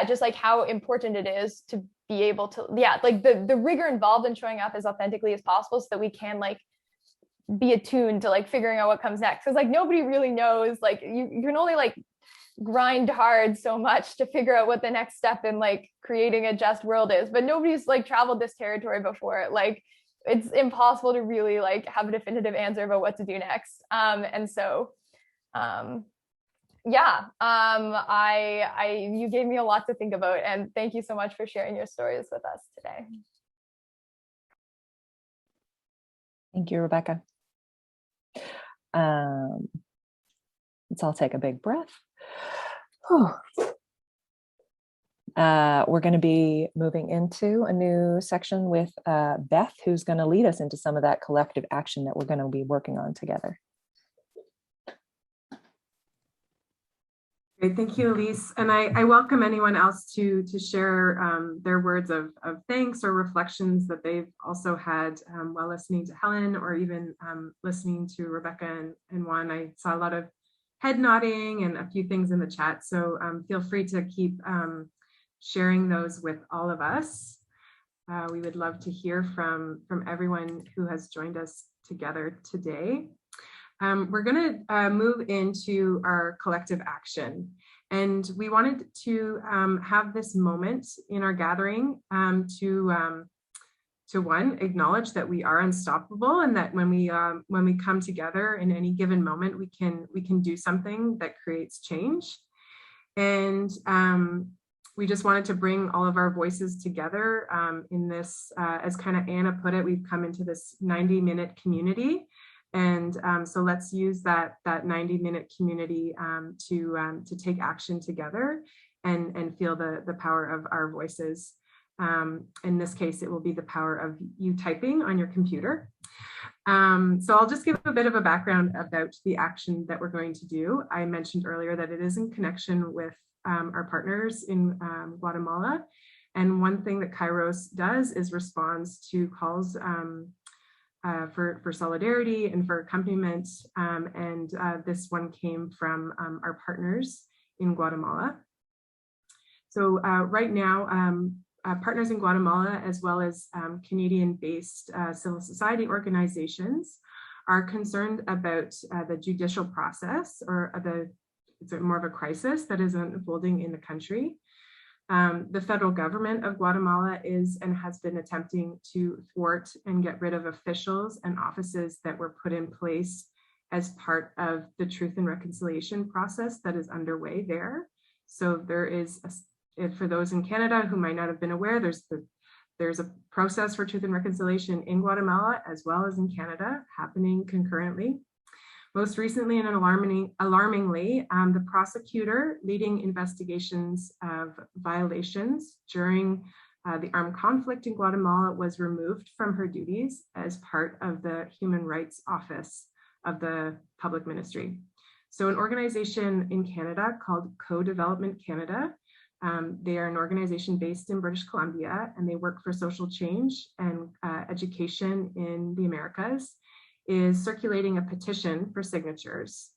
just like how important it is to be able to like the rigor involved in showing up as authentically as possible, so that we can like be attuned to like figuring out what comes next, because like nobody really knows, like you can only like grind hard so much to figure out what the next step in like creating a just world is, but nobody's like traveled this territory before. Like it's impossible to really like have a definitive answer about what to do next. And so you gave me a lot to think about, and thank you so much for sharing your stories with us today. Thank you, Rebecca. Let's all take a big breath. We're going to be moving into a new section with Beth, who's going to lead us into some of that collective action that we're going to be working on together. Great, thank you, Elise. And I welcome anyone else to share their words of thanks or reflections that they've also had while listening to Helen, or even listening to Rebecca and Juan. I saw a lot of head nodding and a few things in the chat. So feel free to keep sharing those with all of us. We would love to hear from everyone who has joined us together today. We're going to move into our collective action. And we wanted to have this moment in our gathering to one, acknowledge that we are unstoppable, and that when we come together in any given moment, we can do something that creates change. And we just wanted to bring all of our voices together in this, as kind of Anna put it, we've come into this 90-minute community. And so let's use that 90-minute community to take action together and feel the power of our voices. In this case, it will be the power of you typing on your computer. So I'll just give a bit of a background about the action that we're going to do. I mentioned earlier that it is in connection with our partners in Guatemala. And one thing that KAIROS does is responds to calls for solidarity and for accompaniment. And this one came from our partners in Guatemala. So right now, partners in Guatemala, as well as Canadian-based civil society organizations, are concerned about the judicial process, or it's more of a crisis that is unfolding in the country. The federal government of Guatemala is and has been attempting to thwart and get rid of officials and offices that were put in place as part of the truth and reconciliation process that is underway there. So there is, for those in Canada who might not have been aware, there's a process for truth and reconciliation in Guatemala as well as in Canada happening concurrently. Most recently and alarmingly, the prosecutor leading investigations of violations during the armed conflict in Guatemala was removed from her duties as part of the Human Rights Office of the Public Ministry. So an organization in Canada called Co-Development Canada, they are an organization based in British Columbia, and they work for social change and education in the Americas, is circulating a petition for signatures.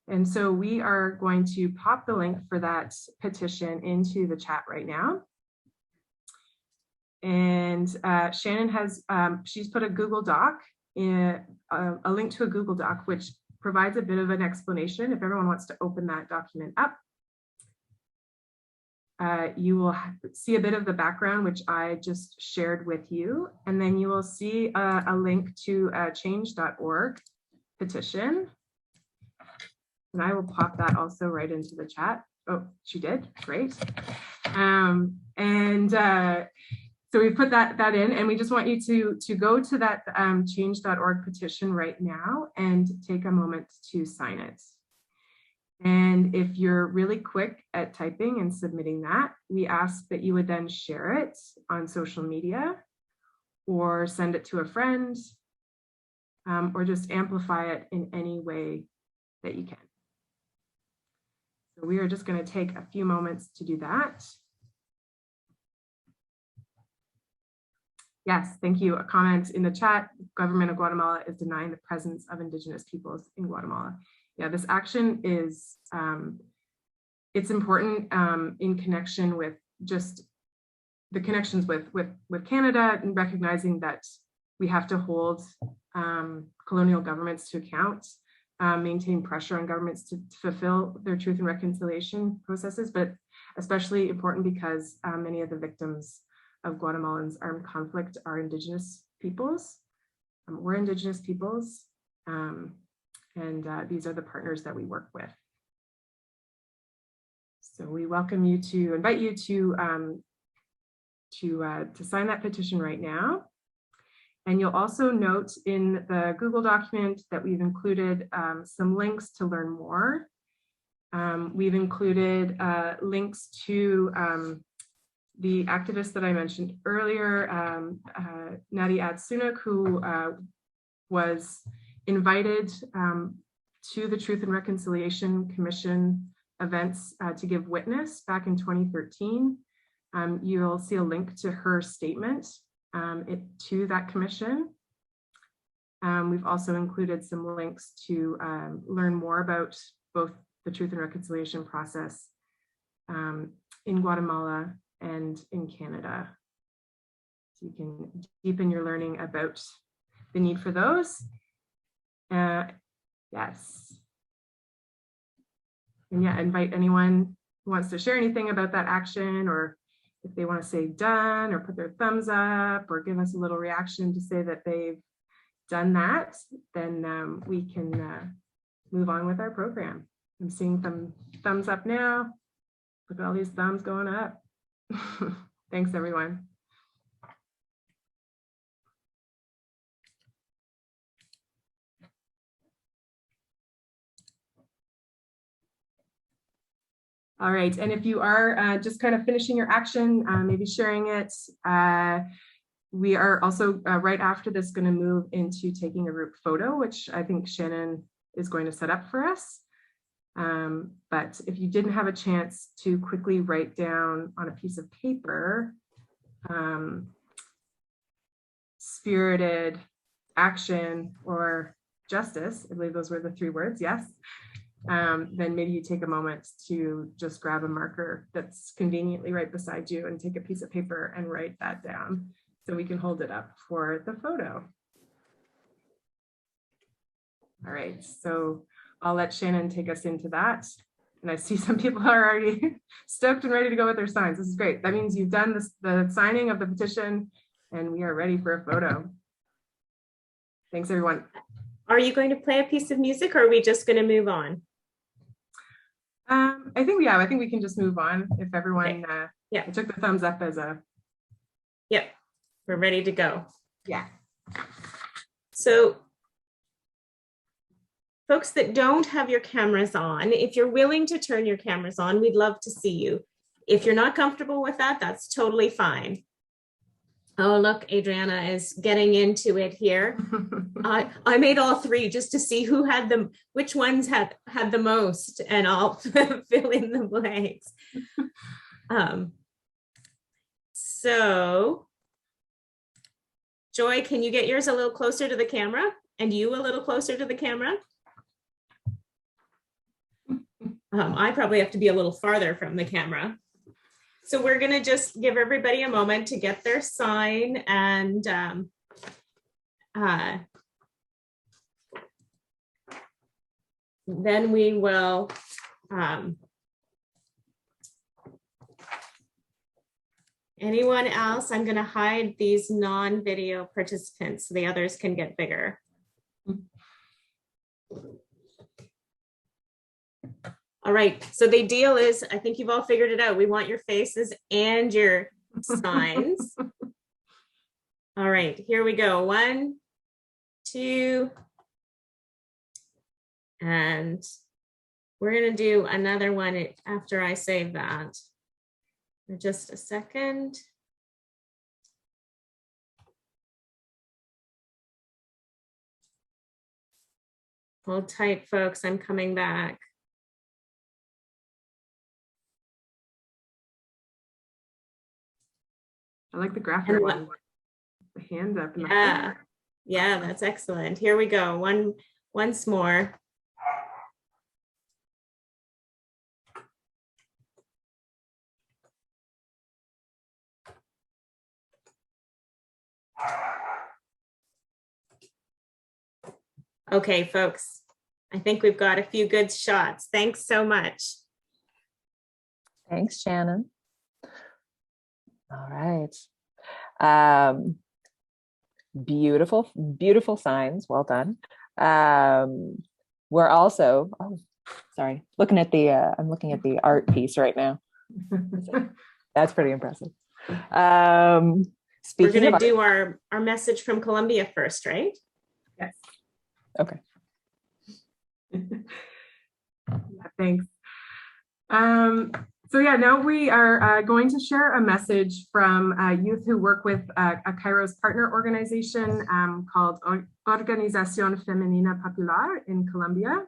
And so we are going to pop the link for that petition into the chat right now. And Shannon has, she's put a Google Doc, a link to a Google Doc, which provides a bit of an explanation. If everyone wants to open that document up, you will see a bit of the background, which I just shared with you. And then you will see a link to a change.org petition. And I will pop that also right into the chat. Oh, she did, great. So we put that in, and we just want you to go to that change.org petition right now and take a moment to sign it. And if you're really quick at typing and submitting that, we ask that you would then share it on social media or send it to a friend, or just amplify it in any way that you can. So we are just going to take a few moments to do that. Yes, thank you. A comment in the chat, government of Guatemala is denying the presence of Indigenous peoples in Guatemala. Yeah, this action is, it's important in connection with just the connections with Canada, and recognizing that we have to hold colonial governments to account, maintain pressure on governments to fulfill their truth and reconciliation processes, but especially important because many of the victims of Guatemalans' armed conflict are Indigenous peoples. We're Indigenous peoples, and these are the partners that we work with. So we welcome you to, invite you to sign that petition right now. And you'll also note in the Google document that we've included some links to learn more. We've included links to the activist that I mentioned earlier, Nadi Adsunak, who was invited to the Truth and Reconciliation Commission events to give witness back in 2013. You'll see a link to her statement to that commission. We've also included some links to learn more about both the Truth and Reconciliation process in Guatemala and in Canada. So you can deepen your learning about the need for those. Yes. And yeah, invite anyone who wants to share anything about that action, or if they want to say done, or put their thumbs up, or give us a little reaction to say that they've done that, then we can move on with our program. I'm seeing some thumbs up now. Look at all these thumbs going up. Thanks, everyone. All right, and if you are just kind of finishing your action, maybe sharing it, we are also right after this going to move into taking a group photo, which I think Shannon is going to set up for us. But if you didn't have a chance to quickly write down on a piece of paper, spirited action or justice, I believe those were the 3 words, yes. Then maybe you take a moment to just grab a marker that's conveniently right beside you and take a piece of paper and write that down so we can hold it up for the photo. All right, so I'll let Shannon take us into that. And I see some people are already stoked and ready to go with their signs. This is great. That means you've done the signing of the petition and we are ready for a photo. Thanks, everyone. Are you going to play a piece of music, or are we just going to move on? I think we can just move on if everyone yeah, took the thumbs up as a. Yep, we're ready to go. Yeah. So folks that don't have your cameras on, if you're willing to turn your cameras on, we'd love to see you. If you're not comfortable with that, that's totally fine. Oh, look, Adriana is getting into it here. I made all three just to see who had them, which ones had the most, and I'll fill in the blanks. So, Joy, can you get yours a little closer to the camera? And you a little closer to the camera? I probably have to be a little farther from the camera. So we're going to just give everybody a moment to get their sign, and then we will anyone else? I'm going to hide these non-video participants so the others can get bigger. All right, so the deal is, I think you've all figured it out. We want your faces and your signs. All right, here we go. 1, 2, and we're gonna do another one after I save that. For just a second. Hold tight, folks, I'm coming back. I like the graphic one. The hands up. And yeah, that's excellent. Here we go. Once more. Okay, folks, I think we've got a few good shots. Thanks so much. Thanks, Shannon. All right. Beautiful, beautiful signs. Well done. We're also, sorry, looking at the, I'm looking at the art piece right now. That's pretty impressive. We're going to do our message from Colombia first, right? Yes. Okay. Thanks. So yeah, now we are going to share a message from youth who work with a KAIROS partner organization called Organización Femenina Popular in Colombia.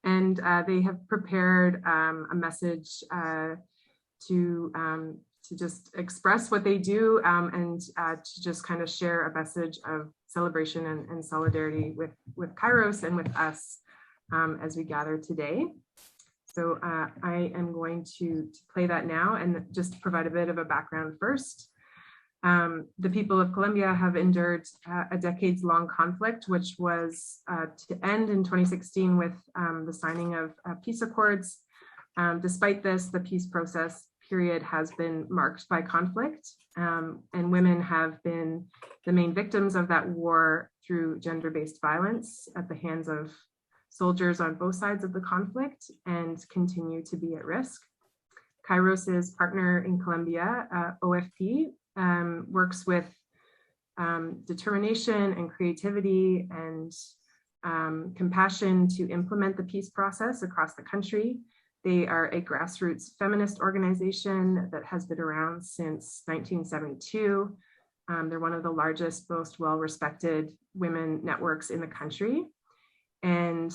And they have prepared a message to just express what they do and to just kind of share a message of celebration and solidarity with KAIROS and with us as we gather today. So I am going to play that now and just provide a bit of a background first. The people of Colombia have endured a decades-long conflict, which was to end in 2016 with the signing of peace accords. Despite this, the peace process period has been marked by conflict, and women have been the main victims of that war through gender-based violence at the hands of soldiers on both sides of the conflict and continue to be at risk. KAIROS's partner in Colombia, OFP, works with determination and creativity and compassion to implement the peace process across the country. They are a grassroots feminist organization that has been around since 1972. They're one of the largest, most well-respected women networks in the country. And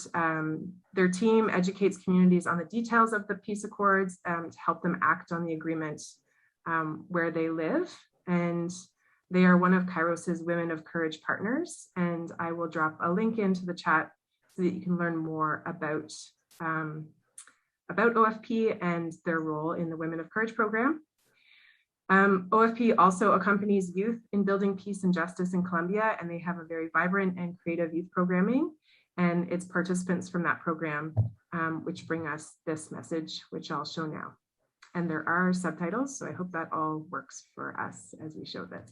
their team educates communities on the details of the peace accords to help them act on the agreement where they live. And they are one of KAIROS's Women of Courage partners. And I will drop a link into the chat so that you can learn more about OFP and their role in the Women of Courage program. OFP also accompanies youth in building peace and justice in Colombia, and they have a very vibrant and creative youth programming. And it's participants from that program which bring us this message, which I'll show now. And there are subtitles, so I hope that all works for us as we show this.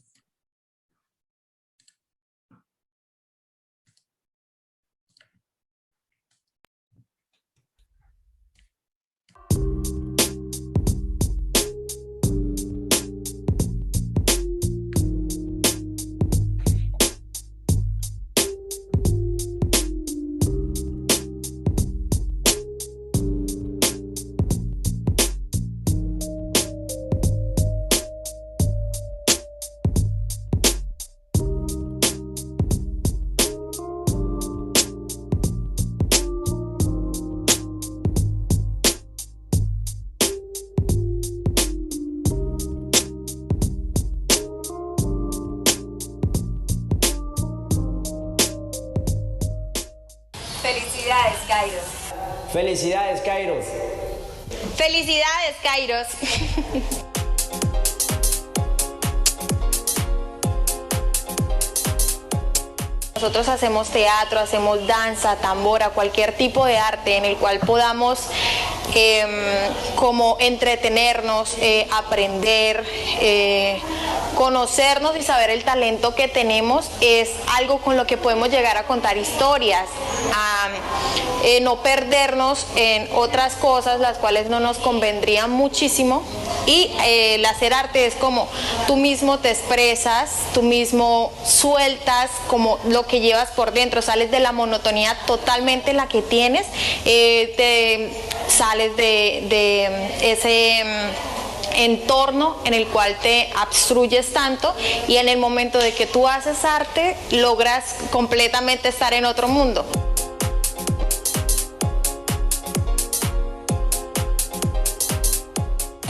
Felicidades, Kairos. Felicidades, Kairos. Felicidades, Kairos. Nosotros hacemos teatro, hacemos danza, tambora, cualquier tipo de arte en el cual podamos como entretenernos, aprender, conocernos y saber el talento que tenemos. Es algo con lo que podemos llegar a contar historias, a no perdernos en otras cosas las cuales no nos convendrían muchísimo. Y el hacer arte es como tú mismo te expresas, tú mismo sueltas como lo que llevas por dentro, sales de la monotonía totalmente la que tienes, te sales de ese entorno en el cual te abstruyes tanto, y en el momento de que tú haces arte logras completamente estar en otro mundo.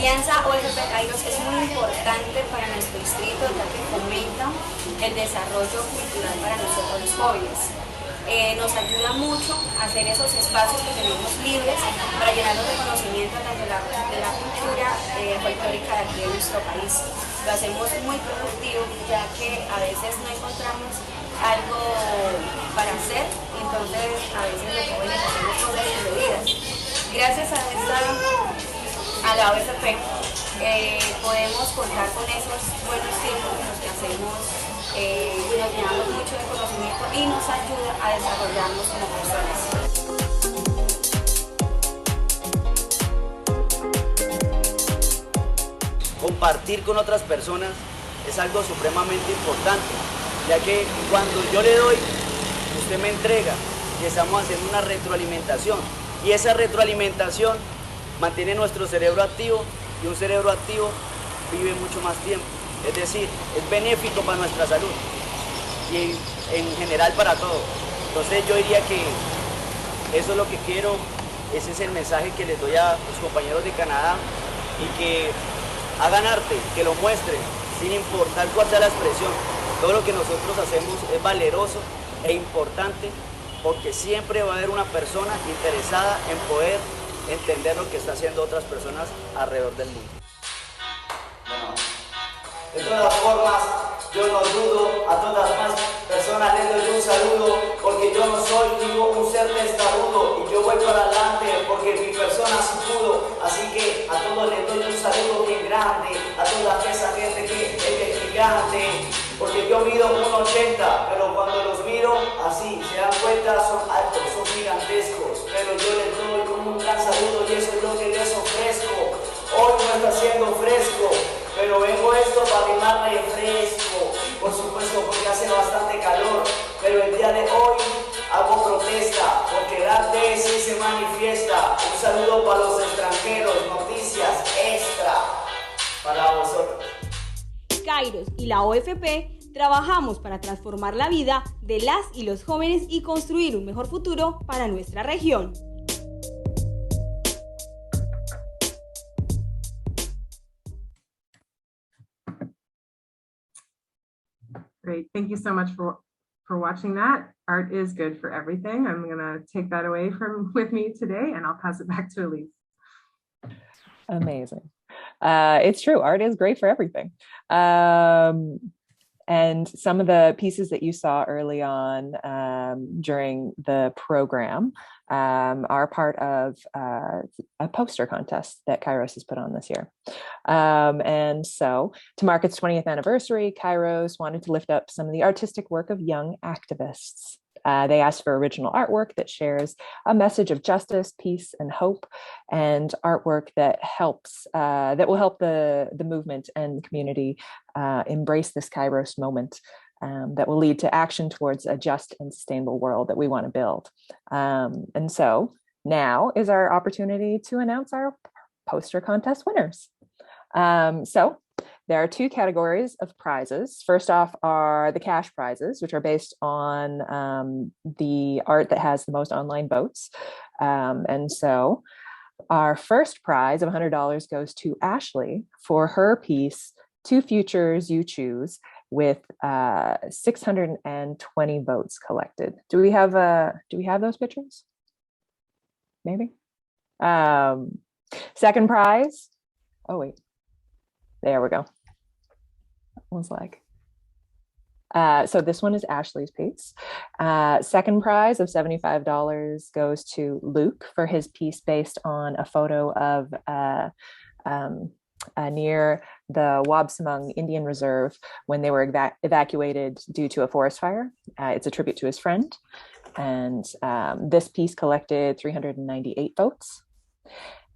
La alianza OFP Kairos es muy importante para nuestro distrito, ya que fomenta el desarrollo cultural para nosotros los jóvenes. Nos ayuda mucho a hacer esos espacios que tenemos libres para llenarnos de conocimiento tanto de la cultura folclórica de aquí de nuestro país. Lo hacemos muy productivo, ya que a veces no encontramos algo para hacer, entonces a veces los jóvenes hacemos cosas indebidas. Gracias a la OFP podemos contar con esos buenos tiempos en los que hacemos, nos llenamos mucho de conocimiento y nos ayuda a desarrollarnos como personas. Compartir con otras personas es algo supremamente importante, ya que cuando yo le doy, usted me entrega y estamos haciendo una retroalimentación, y esa retroalimentación mantiene nuestro cerebro activo, y un cerebro activo vive mucho más tiempo. Es decir, es benéfico para nuestra salud y en general para todo. Entonces yo diría que eso es lo que quiero, ese es el mensaje que les doy a los compañeros de Canadá, y que hagan arte, que lo muestren, sin importar cuál sea la expresión. Todo lo que nosotros hacemos es valeroso e importante, porque siempre va a haber una persona interesada en poder entender lo que está haciendo otras personas alrededor del mundo. Bueno, de todas formas, yo no dudo, a todas más personas les doy un saludo, porque yo no soy un ser testarudo, y yo voy para adelante porque mi persona sí pudo. Así que a todos les doy un saludo bien grande, a toda esa gente que es gigante, porque yo mido 1,80, pero cuando los miro así, se dan cuenta, son altos, son gigantescos, pero yo les doy como un gran saludo, y eso es lo que les ofrezco. Hoy no está siendo fresco, pero vengo esto para rimar refresco, por supuesto porque hace bastante calor, pero el día de hoy hago protesta, porque el arte sí se manifiesta. Un saludo para los extranjeros, noticias extra para vosotros. Kairos y la OFP trabajamos para transformar la vida de las y los jóvenes y construir un mejor futuro para nuestra región. Great, thank you so much for watching that. Art is good for everything. I'm gonna take that away with me today, and I'll pass it back to Elise. Amazing. It's true, art is great for everything. And some of the pieces that you saw early on during the program are part of a poster contest that KAIROS has put on this year. And so to mark its 20th anniversary, KAIROS wanted to lift up some of the artistic work of young activists. They asked for original artwork that shares a message of justice, peace, and hope, and artwork that helps, that will help the movement and the community embrace this KAIROS moment that will lead to action towards a just and sustainable world that we want to build. And so now is our opportunity to announce our poster contest winners. So there are two categories of prizes. First off are the cash prizes, which are based on the art that has the most online votes. And so our first prize of $100 goes to Ashley for her piece, Two Futures You Choose. with 620 votes collected. Do we have those pictures? Maybe. Second prize. Oh wait, there we go. That one's like. So this one is Ashley's piece. Second prize of $75 goes to Luke for his piece based on a photo of near the Wabsmung Indian Reserve when they were evacuated due to a forest fire. It's a tribute to his friend. And this piece collected 398 votes.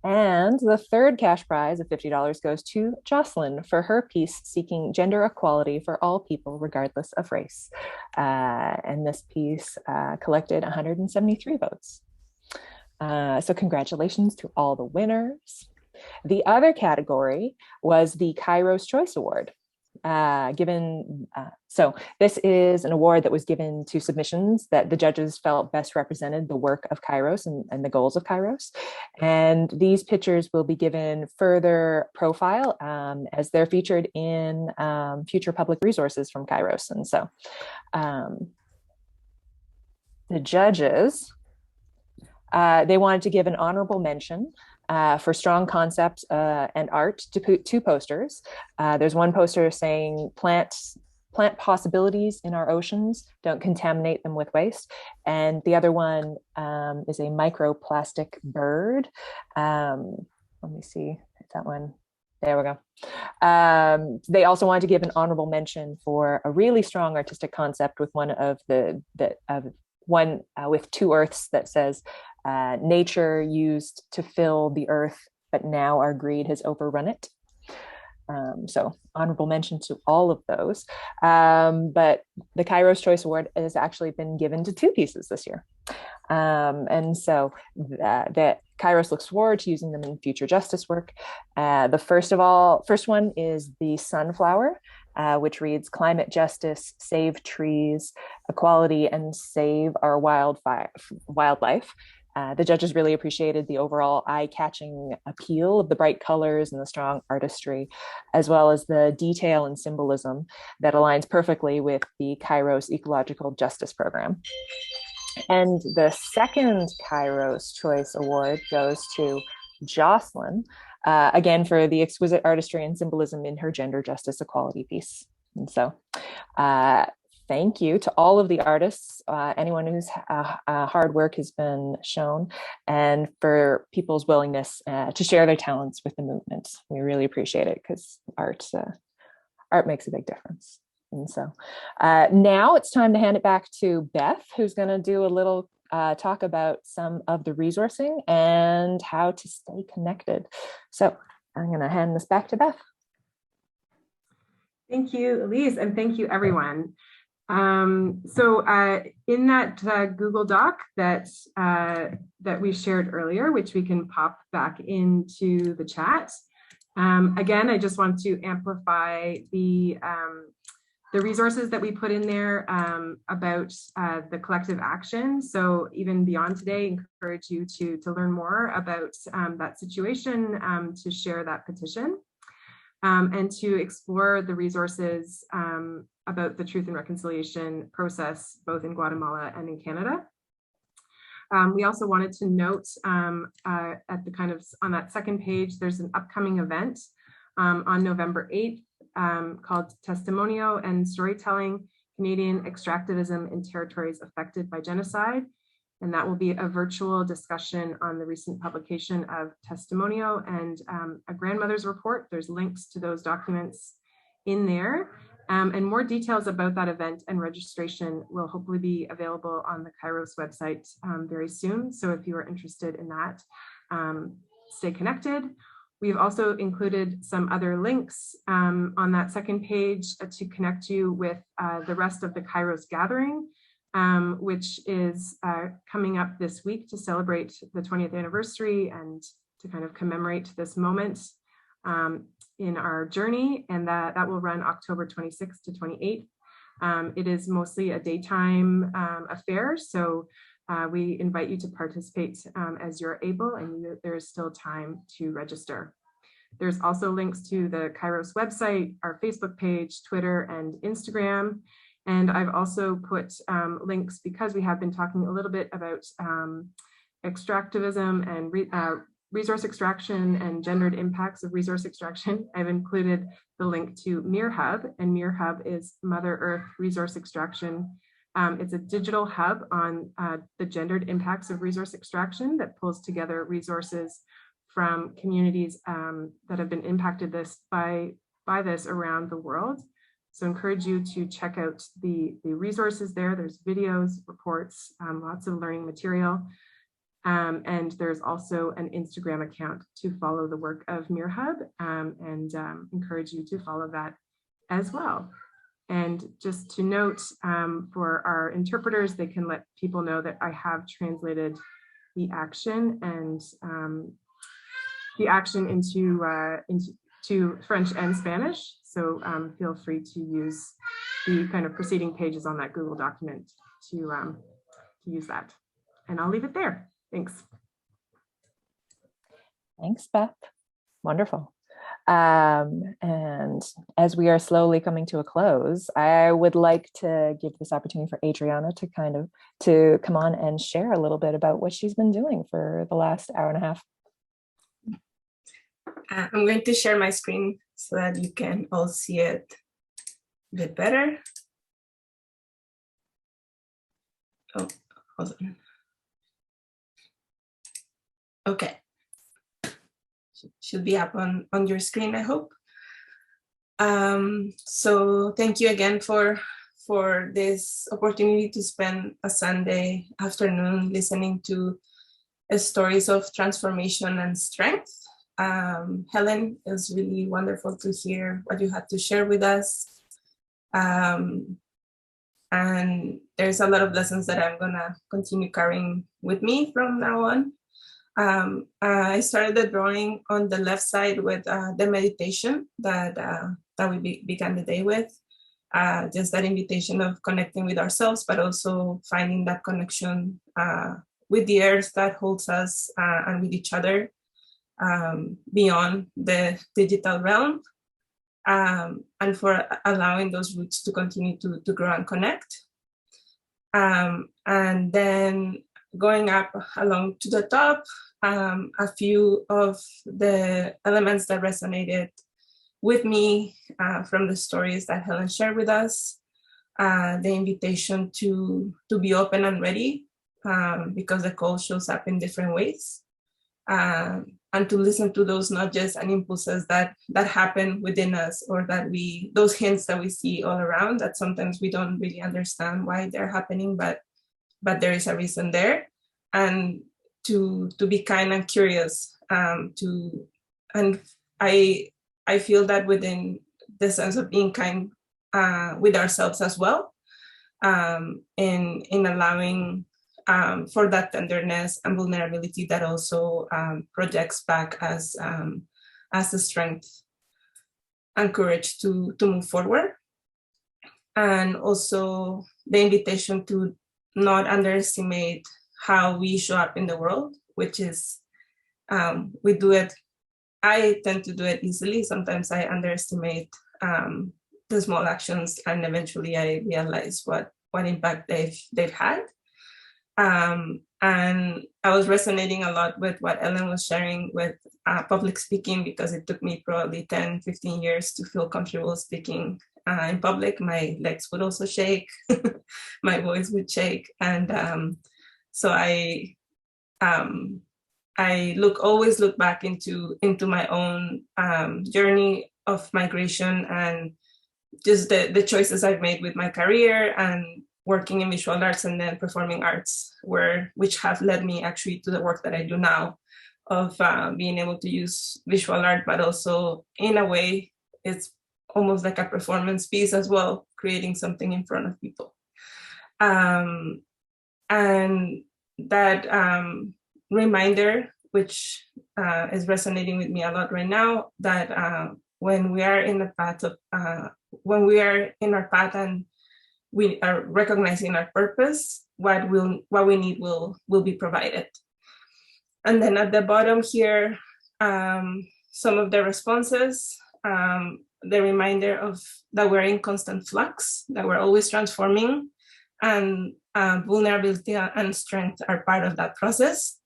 And the third cash prize of $50 goes to Jocelyn for her piece seeking gender equality for all people, regardless of race. And this piece collected 173 votes. So congratulations to all the winners. The other category was the KAIROS Choice Award. So this is an award that was given to submissions that the judges felt best represented the work of KAIROS and the goals of KAIROS. And these pictures will be given further profile as they're featured in future public resources from KAIROS. And so the judges, they wanted to give an honorable mention for strong concept and art to two posters. There's one poster saying plant possibilities in our oceans, don't contaminate them with waste. And the other one is a microplastic bird. Let me see if that one, there we go. They also wanted to give an honorable mention for a really strong artistic concept with one of with two earths that says, nature used to fill the earth, but now our greed has overrun it. So honorable mention to all of those. But the KAIROS Choice Award has actually been given to two pieces this year. And so that KAIROS looks forward to using them in future justice work. The first one is the sunflower, which reads climate justice, save trees, equality, and save our wildlife. The judges really appreciated the overall eye-catching appeal of the bright colors and the strong artistry, as well as the detail and symbolism that aligns perfectly with the KAIROS Ecological Justice Program. And the second KAIROS Choice Award goes to Jocelyn, again, for the exquisite artistry and symbolism in her gender justice equality piece. And so thank you to all of the artists, anyone whose hard work has been shown, and for people's willingness to share their talents with the movement. We really appreciate it because art makes a big difference. And so now it's time to hand it back to Beth, who's going to do a little talk about some of the resourcing and how to stay connected. So I'm going to hand this back to Beth. Thank you, Elise, and thank you, everyone. So in that Google Doc that we shared earlier, which we can pop back into the chat, again, I just want to amplify the resources that we put in there about the collective action. So even beyond today, encourage you to learn more about that situation, to share that petition, and to explore the resources about the truth and reconciliation process, both in Guatemala and in Canada. We also wanted to note at the on that second page, there's an upcoming event on November 8th called Testimonio and Storytelling, Canadian Extractivism in Territories Affected by Genocide. And that will be a virtual discussion on the recent publication of Testimonio and a grandmother's report. There's links to those documents in there. And more details about that event and registration will hopefully be available on the KAIROS website very soon. So if you are interested in that, stay connected. We've also included some other links on that second page to connect you with the rest of the KAIROS gathering, which is coming up this week to celebrate the 20th anniversary and to kind of commemorate this moment in our journey, and that will run October 26th to 28th. It is mostly a daytime affair, so we invite you to participate as you're able, and there is still time to register. There's also links to the KAIROS website, our Facebook page, Twitter, and Instagram. And I've also put links, because we have been talking a little bit about extractivism and resource extraction and gendered impacts of resource extraction. I've included the link to MIRHub, and MIRHub is Mother Earth Resource Extraction. It's a digital hub on the gendered impacts of resource extraction that pulls together resources from communities that have been impacted by this around the world. So I encourage you to check out the resources there. There's videos, reports, lots of learning material. And there's also an Instagram account to follow the work of MIRHub, and encourage you to follow that as well. And just to note, for our interpreters, they can let people know that I have translated the action and into French and Spanish. So feel free to use the kind of preceding pages on that Google document to use that. And I'll leave it there. Thanks. Thanks, Beth. Wonderful. And as we are slowly coming to a close, I would like to give this opportunity for Adriana to come on and share a little bit about what she's been doing for the last hour and a half. I'm going to share my screen so that you can all see it a bit better. Oh, hold on. Okay. Should be up on your screen, I hope. So thank you again for this opportunity to spend a Sunday afternoon listening to stories of transformation and strength. Helen, it was really wonderful to hear what you had to share with us. And there's a lot of lessons that I'm gonna continue carrying with me from now on. I started the drawing on the left side with the meditation that we began the day with. Just that invitation of connecting with ourselves, but also finding that connection with the earth that holds us and with each other beyond the digital realm, and for allowing those roots to continue to grow and connect. And then going up along to the top, a few of the elements that resonated with me from the stories that Helen shared with us, the invitation to be open and ready, because the call shows up in different ways, and to listen to those nudges and impulses that happen within us, or those hints that we see all around that sometimes we don't really understand why they're happening, but there is a reason there. And to be kind and curious, and I feel that within the sense of being kind with ourselves as well, in allowing for that tenderness and vulnerability that also projects back as the strength and courage to move forward. And also the invitation to not underestimate how we show up in the world, which is, we do it, I tend to do it easily. Sometimes I underestimate the small actions, and eventually I realize what impact they've had. And I was resonating a lot with what Ellen was sharing with public speaking, because it took me probably 10, 15 years to feel comfortable speaking in public. My legs would also shake, my voice would shake. And so I always look back into my own journey of migration, and just the choices I've made with my career and working in visual arts and then performing arts, which have led me actually to the work that I do now, of being able to use visual art, but also in a way, it's almost like a performance piece as well, creating something in front of people. And that reminder, which is resonating with me a lot right now, that when we are in the path of, when we are in our path and we are recognizing our purpose, what we need will be provided. And then at the bottom here, some of the responses, the reminder of that we're in constant flux, that we're always transforming, and vulnerability and strength are part of that process.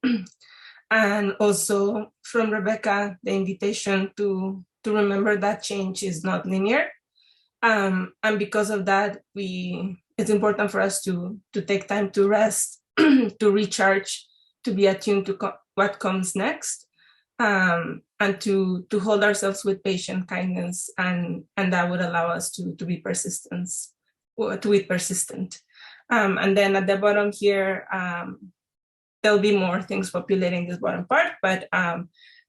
And also from Rebecca, the invitation to remember that change is not linear. And because of that, it's important for us to take time to rest, to recharge, to be attuned to what comes next, and to hold ourselves with patient kindness, and that would allow us to be persistent. And then at the bottom here, there'll be more things populating this bottom part, but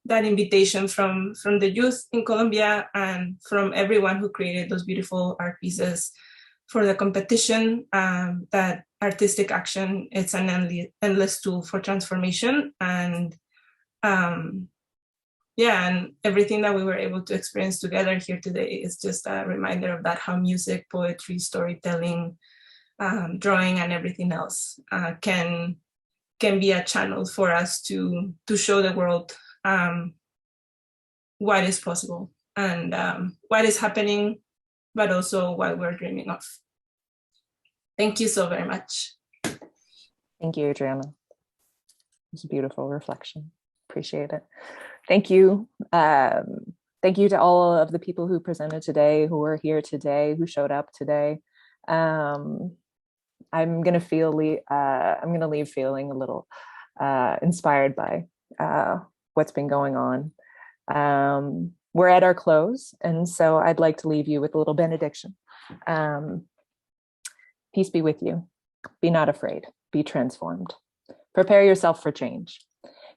that invitation from the youth in Colombia and from everyone who created those beautiful art pieces for the competition, that artistic action, it's an endless tool for transformation. And and everything that we were able to experience together here today is just a reminder of that, how music, poetry, storytelling, drawing, and everything else can be a channel for us to show the world what is possible and what is happening, but also what we're dreaming of. Thank you so very much. Thank you, Adriana. It's a beautiful reflection. Appreciate it. Thank you. Thank you to all of the people who presented today, who were here today, who showed up today. I'm gonna leave feeling a little inspired by what's been going on. We're at our close, and so I'd like to leave you with a little benediction. Peace be with you. Be not afraid. Be transformed. Prepare yourself for change.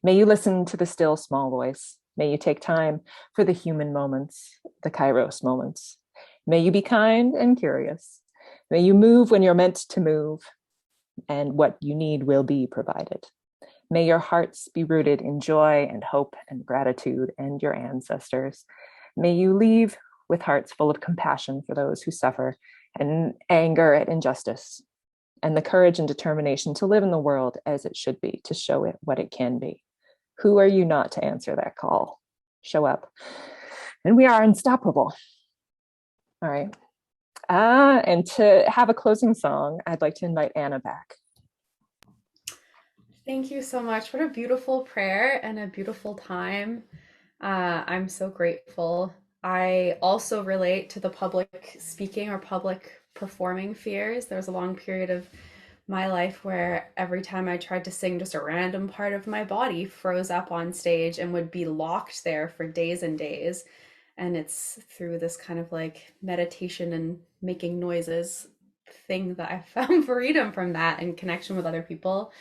May you listen to the still small voice. May you take time for the human moments, the KAIROS moments. May you be kind and curious. May you move when you're meant to move, and what you need will be provided. May your hearts be rooted in joy and hope and gratitude and your ancestors. May you leave with hearts full of compassion for those who suffer and anger at injustice, and the courage and determination to live in the world as it should be, to show it what it can be. Who are you not to answer that call? Show up. And we are unstoppable. All right. And to have a closing song, I'd like to invite Anna back. Thank you so much. What a beautiful prayer and a beautiful time. I'm so grateful. I also relate to the public speaking or public performing fears. There was a long period of my life where every time I tried to sing, just a random part of my body froze up on stage and would be locked there for days and days. And it's through this kind of like meditation and making noises thing that I found freedom from that and connection with other people.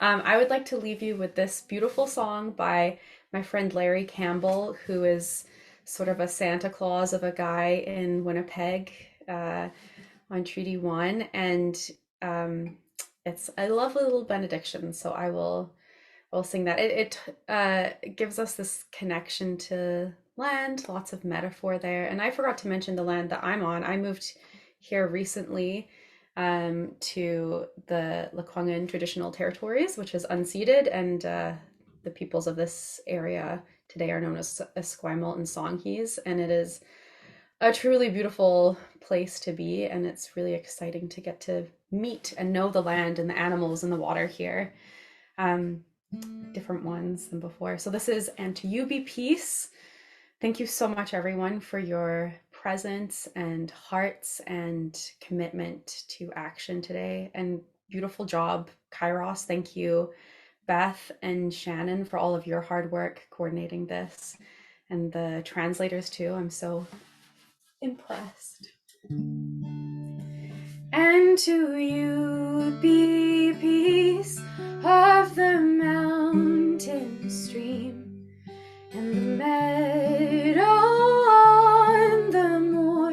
I would like to leave you with this beautiful song by my friend Larry Campbell, who is sort of a Santa Claus of a guy in Winnipeg on Treaty 1. And it's a lovely little benediction. So I will sing that. It gives us this connection to land, lots of metaphor there. And I forgot to mention the land that I'm on. I moved here recently to the Lekwungen traditional territories, which is unceded, and the peoples of this area today are known as Esquimalt and Songhees, and it is a truly beautiful place to be, and it's really exciting to get to meet and know the land and the animals in the water here, different ones than before. So this is And to You Be Peace. Thank you so much, everyone, for your presence and hearts and commitment to action today. And beautiful job, KAIROS. Thank you, Beth and Shannon, for all of your hard work coordinating this, and the translators too. I'm so impressed. And to you be peace of the mountain stream and the meadow on the moor,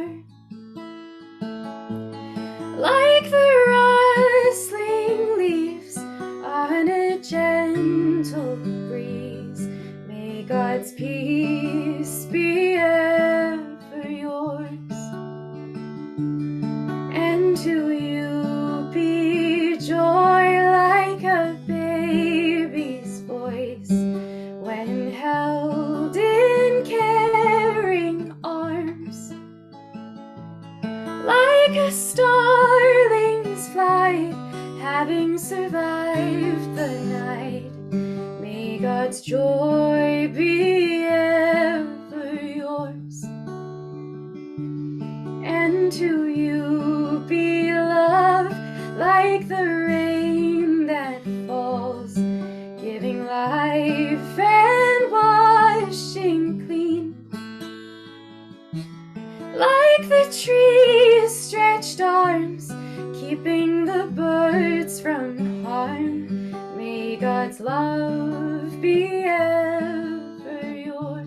like the rustling leaves on a gentle breeze. May God's peace be ever yours. And to you be joy like a baby's voice when held in care. God's joy be ever yours, and to you be love like the rain that falls, giving life and washing clean. Like the tree's stretched arms, keeping the birds from harm. May God's love be ever yours,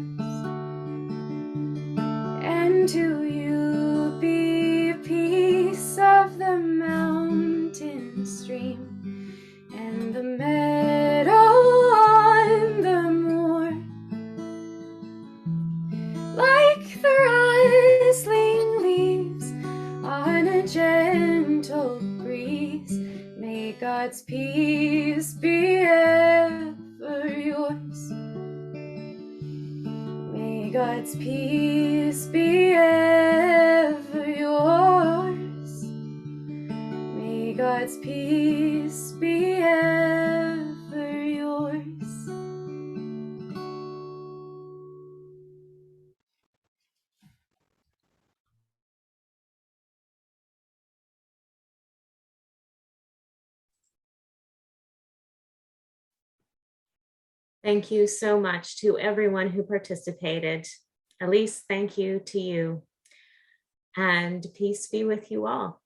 and to you be peace of the mountain stream and the meadow on the moor. Like the rustling leaves on a gentle breeze, may God's peace be ever yours. May God's peace be ever yours. May God's peace be ever yours. Thank you so much to everyone who participated. Elise, thank you to you. And peace be with you all.